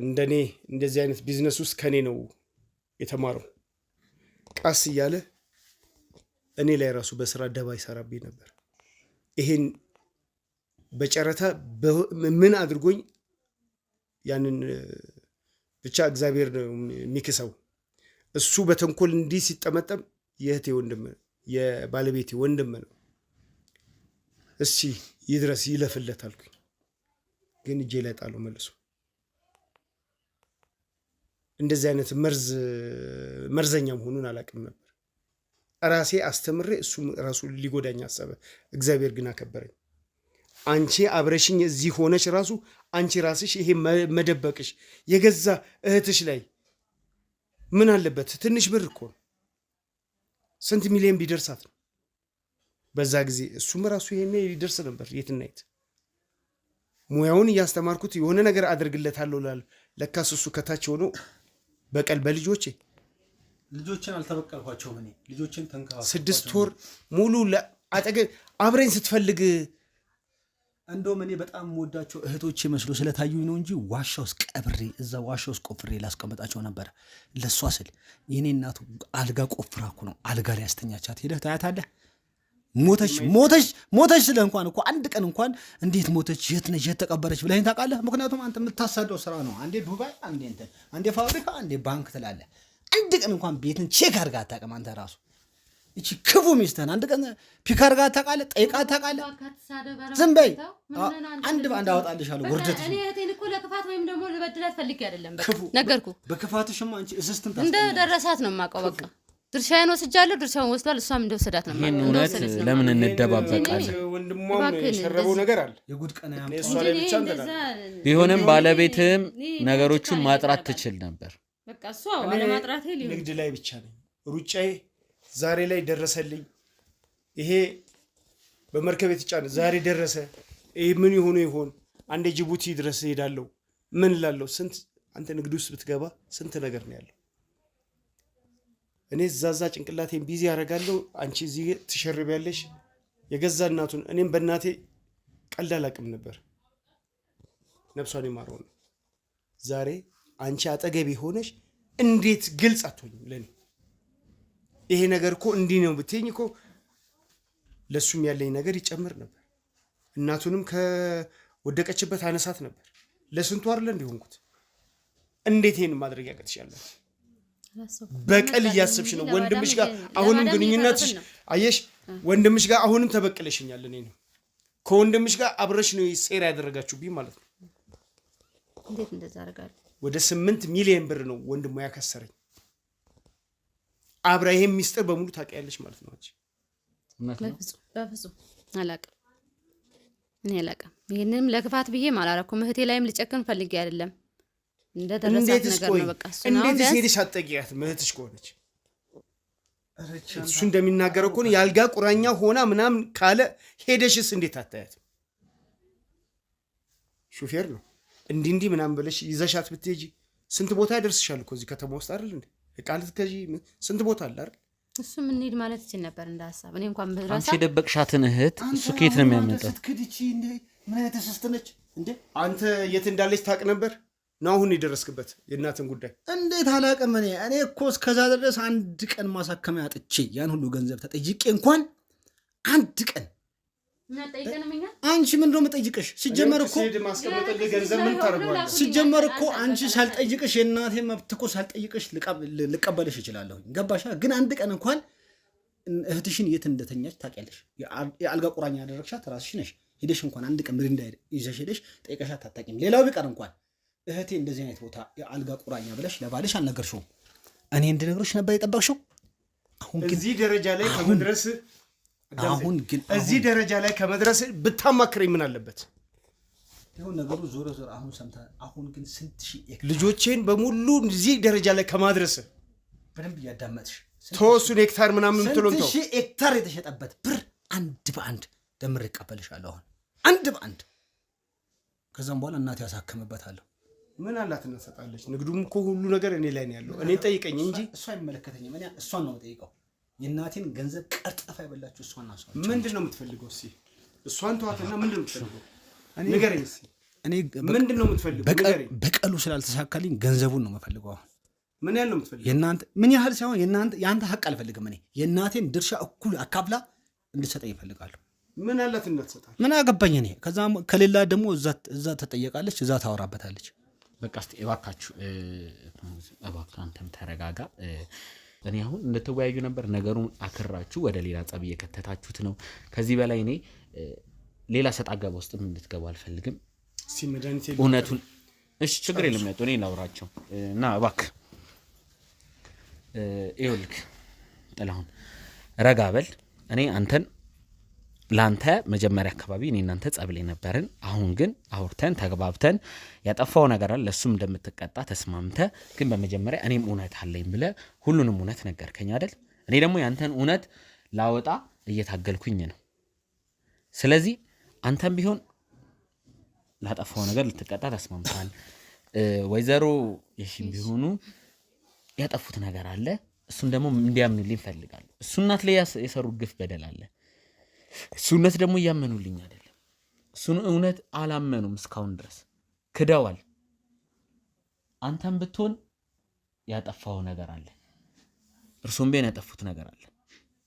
እንደኔ እንደዚህ አይነት ቢዝነስ ውስጥ ከኔ ነው የተማረው። ቃስ እያለ እኔ ላይ ራሱ በስራ ደባ ይሰራብኝ ነበር። ይሄን በጨረታ ምን አድርጎኝ ያንን ብቻ እግዚአብሔር ነው የሚክሰው። እሱ በተንኮል እንዲህ ሲጠመጠም የእህቴ ወንድም የባለቤቴ ወንድም ነው። እሺ ይድረስ ይለፍለት አልኩኝ። ግን እጄ ላይ ጣለው መልሶ። እንደዚህ አይነት መርዘኛ መሆኑን አላውቅም ነበር። ራሴ አስተምሬ እሱ ራሱ ሊጎዳኝ አሰበ። እግዚአብሔር ግን አከበረኝ። አንቺ አብረሽኝ እዚህ ሆነሽ ራሱ አንቺ ራስሽ ይሄ መደበቅሽ የገዛ እህትሽ ላይ ምን አለበት? ትንሽ ብር እኮ ነው። ስንት ሚሊዮን ቢደርሳት ነው በዛ ጊዜ? እሱም ራሱ ይሄኔ ይደርስ ነበር የትና የት። ሙያውን እያስተማርኩት የሆነ ነገር አድርግለታለሁ እላለሁ። ለካስ እሱ ከታች ሆኖ በቀል በልጆቼ ልጆችን አልተበቀልኳቸውም። እኔ ልጆችን ተንከባከብኳቸው 6 ወር ሙሉ አጠገብ አብረኝ ስትፈልግ እንደውም እኔ በጣም የምወዳቸው እህቶቼ መስሎ ስለታዩኝ ነው እንጂ ዋሻ ውስጥ ቀብሬ እዛ ዋሻ ውስጥ ቆፍሬ ላስቀመጣቸው ነበር። ለሷ ስል የኔ እናቱ አልጋ ቆፍራ እኮ ነው አልጋ ላይ ያስተኛቻት። ሄደህ ታያታለህ። ሞተች ስለ እንኳን እኮ አንድ ቀን እንኳን እንዴት ሞተች፣ የት ነች፣ የት ተቀበረች ብለኸኝ ታውቃለህ? ምክንያቱም አንተ የምታሳደው ስራ ነው። አንዴ ዱባይ፣ አንዴ እንትን፣ አንዴ ፋብሪካ፣ አንዴ ባንክ ትላለህ። አንድ ቀን እንኳን ቤትን ቼክ አድርገህ አታውቅም አንተ ራሱ። እቺ ክፉ ሚስትህን አንድ ቀን ፒካር ጋር ታውቃለህ፣ ጠይቃት ታውቃለህ? ዝም በይ። አንድ በአንድ አወጣልሻለሁ ውርደትሽ። እኔ እህቴን እኮ ለክፋት ወይም ደግሞ ልበድላት ፈልጌ አይደለም። በቃ ነገርኩህ። በክፋትሽማ አንቺ እስስትን እንደ ደረሳት ነው የማውቀው። በቃ ድርሻዬን ወስጃለሁ፣ ድርሻውን ወስዷል። እሷም እንደወሰዳት ነው ይሄን እውነት ለምን እንደባበቃለን? ወንድሟም የሸረበው ነገር አለ። የጉድ ቀን እሷ ላይ ብቻ እንተናል። ቢሆንም ባለቤትም ነገሮቹን ማጥራት ትችል ነበር። በቃ እሷ አለማጥራቴ ሊሆን ንግድ ላይ ብቻ ነኝ። ሩጫዬ ዛሬ ላይ ደረሰልኝ። ይሄ በመርከብ የተጫነ ዛሬ ደረሰ። ይሄ ምን ይሆኑ ይሆን? አንዴ ጅቡቲ ድረስ ሄዳለሁ። ምን ላለው ስንት አንተ ንግድ ውስጥ ብትገባ ስንት ነገር ነው ያለው። እኔ ዛዛ ጭንቅላቴን ቢዚ ያደርጋለሁ። አንቺ እዚህ ትሸርቢያለሽ። የገዛ እናቱን እኔም በእናቴ ቀልድ አላውቅም ነበር። ነፍሷን ይማረው ነው። ዛሬ አንቺ አጠገቤ ሆነሽ እንዴት ግልጽ አትሆኝም ለኔ? ይሄ ነገር እኮ እንዲህ ነው ብትይኝ እኮ ለሱም ያለኝ ነገር ይጨምር ነበር። እናቱንም ከወደቀችበት አነሳት ነበር። ለስንቱ አይደለ እንዲሆንኩት። እንዴት ይሄን ማድረግ ያቀትሻለሽ? በቀል እያሰብሽ ነው ወንድምሽ ጋር አሁንም ግንኙነትሽ አየሽ፣ ወንድምሽ ጋር አሁንም ተበቅለሽኛል። እኔ ነው ከወንድምሽ ጋር አብረሽ ነው ሴራ ያደረጋችሁብኝ ማለት ነው። እንዴት እንደዛ አደርጋለሁ? ወደ 8 ሚሊዮን ብር ነው ወንድሙ ያከሰረኝ። አብራ ይሄን ሚስጥር በሙሉ ታውቂያለሽ ማለት ነው አንቺ። በፍጹም አላውቅም። እኔ አላውቅም። ይሄንንም ለክፋት ብዬም አላረኩም። እህቴ ላይም ልጨክን ፈልጌ አይደለም። እንደደረሳት ነገር ነው በቃ። እንዴት ሄደሽ አትጠይቂያት? እህትሽ ከሆነች እሱ እንደሚናገረው ከሆነ ያልጋ ቁራኛ ሆና ምናምን ካለ ሄደሽስ እንዴት አታያት? ሹፌር ነው እንዲህ ምናምን ብለሽ ይዘሻት ብትሄጂ ስንት ቦታ ያደርስሻል እኮ እዚህ ከተማ ውስጥ አይደል እንዴ? ቃልት ከጂ ስንት ቦታ አለ አይደል? እሱ ምን ሄድ ማለት ይችል ነበር እንደ ሐሳብ። እኔ እንኳን ብረሳ አንቺ የደበቅሻትን እህት እሱ ከየት ነው የሚያመጣው? ትክድቺ እንዴ? ምን አይነት ተሰስተነች እንዴ? አንተ የት እንዳለች ታውቅ ነበር ነው አሁን የደረስክበት የእናትን ጉዳይ? እንዴት አላውቅም። እኔ እኮ እስከዛ ድረስ አንድ ቀን ማሳከሚያ አጥቼ ያን ሁሉ ገንዘብ ተጠይቄ እንኳን አንድ ቀን አንቺ ምንድን ነው የምጠይቅሽ? ሲጀመር እኮ አንቺ ሳልጠይቅሽ የእናቴ መብት እኮ ሳልጠይቅሽ ልቀበልሽ እችላለሁ። ገባሻ? ግን አንድ ቀን እንኳን እህትሽን የት እንደተኛች ታውቂያለሽ። የአልጋ ቁራኛ ያደረግሻት ራስሽ ነሽ። ሄደሽ እንኳን አንድ ቀን ምሪንዳ ይዘሽ ሄደሽ ጠይቀሻት አታውቂም። ሌላው ቢቀር እንኳን እህቴ እንደዚህ አይነት ቦታ የአልጋ ቁራኛ ብለሽ ለባልሽ አልነገርሽውም። እኔ እንድነግርሽ ነበር የጠበቅሽው። አሁን ግን እዚህ ደረጃ ላይ ከመድረስ እዚህ ደረጃ ላይ ከመድረስ ብታማክረኝ ምን አለበት? ይሁን ነገሩ ዞሮ ዞሮ አሁን ሰምተህ አሁን ግን ስንት ሺህ ልጆቼን በሙሉ እዚህ ደረጃ ላይ ከማድረስ በደንብ እያዳመጥሽ ተወሱን ሄክታር ምናምን ምትሉን ስንት ሺህ ሄክታር የተሸጠበት ብር አንድ በአንድ ደምሬ እቀበልሻለሁ። አሁን አንድ በአንድ ከዛም በኋላ እናቴ ያሳክምበታለሁ። ምን አላት እናሰጣለች። ንግዱም እኮ ሁሉ ነገር እኔ ላይ ነው ያለው። እኔ ጠይቀኝ እንጂ እሷ አይመለከተኝም። እኔ እሷን ነው የምጠይቀው። የእናቴን ገንዘብ ቀርጠፋ ይበላችሁ እሷን ነው። ምንድን ነው የምትፈልገው? እስኪ እሷን ተዋትና ምንድን ነው የምትፈልገው? ንገረኝ እስኪ። እኔ ምንድን ነው የምትፈልገው? በቀሉ ስላልተሳካልኝ ገንዘቡን ነው የምፈልገው። አሁን ምን ያህል ነው የምትፈልገው? የእናንተ ምን ያህል ሳይሆን የአንተ ሀቅ አልፈልግም። እኔ የእናቴን ድርሻ እኩል አካፍላ እንድትሰጠኝ እፈልጋለሁ። ምን አላት እንዳትሰጣል? ምን አገባኝ እኔ። ከዛም ከሌላ ደግሞ እዛ ተጠየቃለች፣ እዛ ታወራበታለች። በቃ እስኪ እባካችሁ እባክህ አንተም ተረጋጋ። እኔ አሁን እንደተወያዩ ነበር። ነገሩን አክራችሁ ወደ ሌላ ጸብ እየከተታችሁት ነው። ከዚህ በላይ እኔ ሌላ ሰጣ ገባ ውስጥም እንድትገቡ አልፈልግም። እውነቱን እሺ፣ ችግር የለም ያጡ እኔ ላውራቸው እና እባክህ ይኸውልህ ጥላሁን ረጋ በል። እኔ አንተን ላንተ መጀመሪያ አካባቢ እኔ እናንተ ጸብ ላይ ነበርን። አሁን ግን አውርተን ተግባብተን ያጠፋው ነገር አለ ለሱም እንደምትቀጣ ተስማምተ፣ ግን በመጀመሪያ እኔም እውነት አለኝ ብለ ሁሉንም እውነት ነገርከኝ አይደል? እኔ ደግሞ ያንተን እውነት ላወጣ እየታገልኩኝ ነው። ስለዚህ አንተም ቢሆን ላጠፋው ነገር ልትቀጣ ተስማምታል። ወይዘሮ የሺም ቢሆኑ ያጠፉት ነገር አለ፣ እሱን ደግሞ እንዲያምኑልኝ ፈልጋለሁ። እሱ እናት ላይ የሰሩት ግፍ በደል አለ። እሱነት ደግሞ እያመኑልኝ አይደለም። እሱን እውነት አላመኑም። እስካሁን ድረስ ክደዋል። አንተም ብትሆን ያጠፋው ነገር አለ፣ እርሱም ቢሆን ያጠፉት ነገር አለ።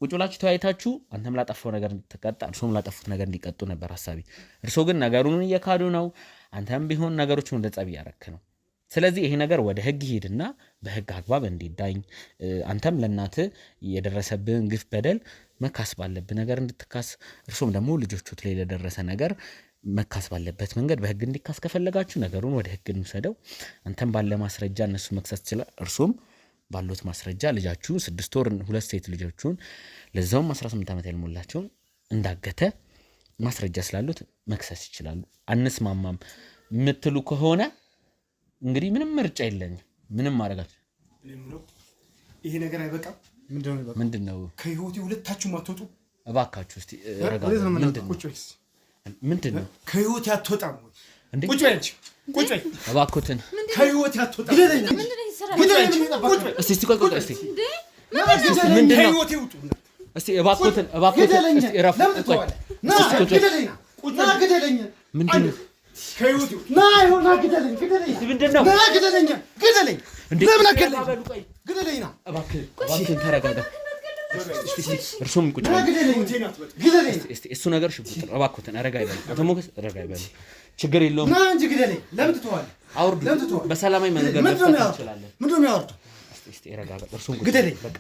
ቁጭ ብላችሁ ተወያይታችሁ አንተም ላጠፋው ነገር እንድትቀጣ እርሱም ላጠፉት ነገር እንዲቀጡ ነበር ሐሳቢ። እርሱ ግን ነገሩን እየካዱ ነው። አንተም ቢሆን ነገሮችን ወደ ጸብ እያረክ ነው። ስለዚህ ይሄ ነገር ወደ ህግ ሂድና በህግ አግባብ እንዲዳኝ አንተም ለእናት የደረሰብህን ግፍ በደል መካስ ባለብህ ነገር እንድትካስ እርሱም ደግሞ ልጆቹት ላይ ለደረሰ ነገር መካስ ባለበት መንገድ በህግ እንዲካስ ከፈለጋችሁ ነገሩን ወደ ህግ እንውሰደው። አንተም ባለ ማስረጃ እነሱ መክሰስ ይችላል። እርሱም ባሉት ማስረጃ ልጃችሁ 6 ወር 2 ሴት ልጆቹን ለዛውም 18 ዓመት ያልሞላቸውን እንዳገተ ማስረጃ ስላሉት መክሰስ ይችላሉ። አንስማማም ምትሉ ከሆነ እንግዲህ ምንም ምርጫ የለኝም። ምንም ማረጋችሁ ይሄ ነገር አይበቃም? ምንድነው? ከህይወቴ ሁለታችሁ ማትወጡ እባካችሁ እስቲ ረጋ። ምንድነው? ከህይወቴ አትወጣም ወይ? ቁጭ በይ አንቺ ቁጭ በይ እባክዎትን። ከህይወቴ አትወጣም። እስቲ ቆይ እስቲ ምንድነው? ከህይወቴ ውጡ እስቲ እባክዎትን እስቲ ረፍ ቆይ ና ግደለኝ ና ግደለኝ ምንድነው? ከህይወቴ ና ይሆና ግደለኝ ምንድነው? ና ግደለኝ ለምን አከለ ግደለኝ ና እባክህን ተረጋጋ። እርሱም ቁጭ ግደለኝ እስቲ እሱ ነገር ሽጉጥ ነው። እባክዎትን ረጋ ይበሉ። አቶ ሞገስ ረጋ ይበሉ። ችግር የለውም። ና እንጂ ግደለኝ። ለምን ትተዋለህ? አውርዱ። በሰላማዊ መንገድ መፍታት እንችላለን። ምንድነው የሚያወርደው? እስቲ ረጋጋ። እርሱም ቁጭ ግደለኝ። በቃ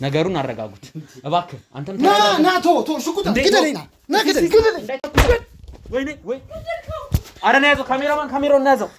ነገሩን አረጋጉት እባክህ። አንተም ና ቶ ሽጉጥ ግደለኝ ና ግደለኝ። ወይኔ ወይ አረ ነው ያዘው። ካሜራማን ካሜራውን ያዘው።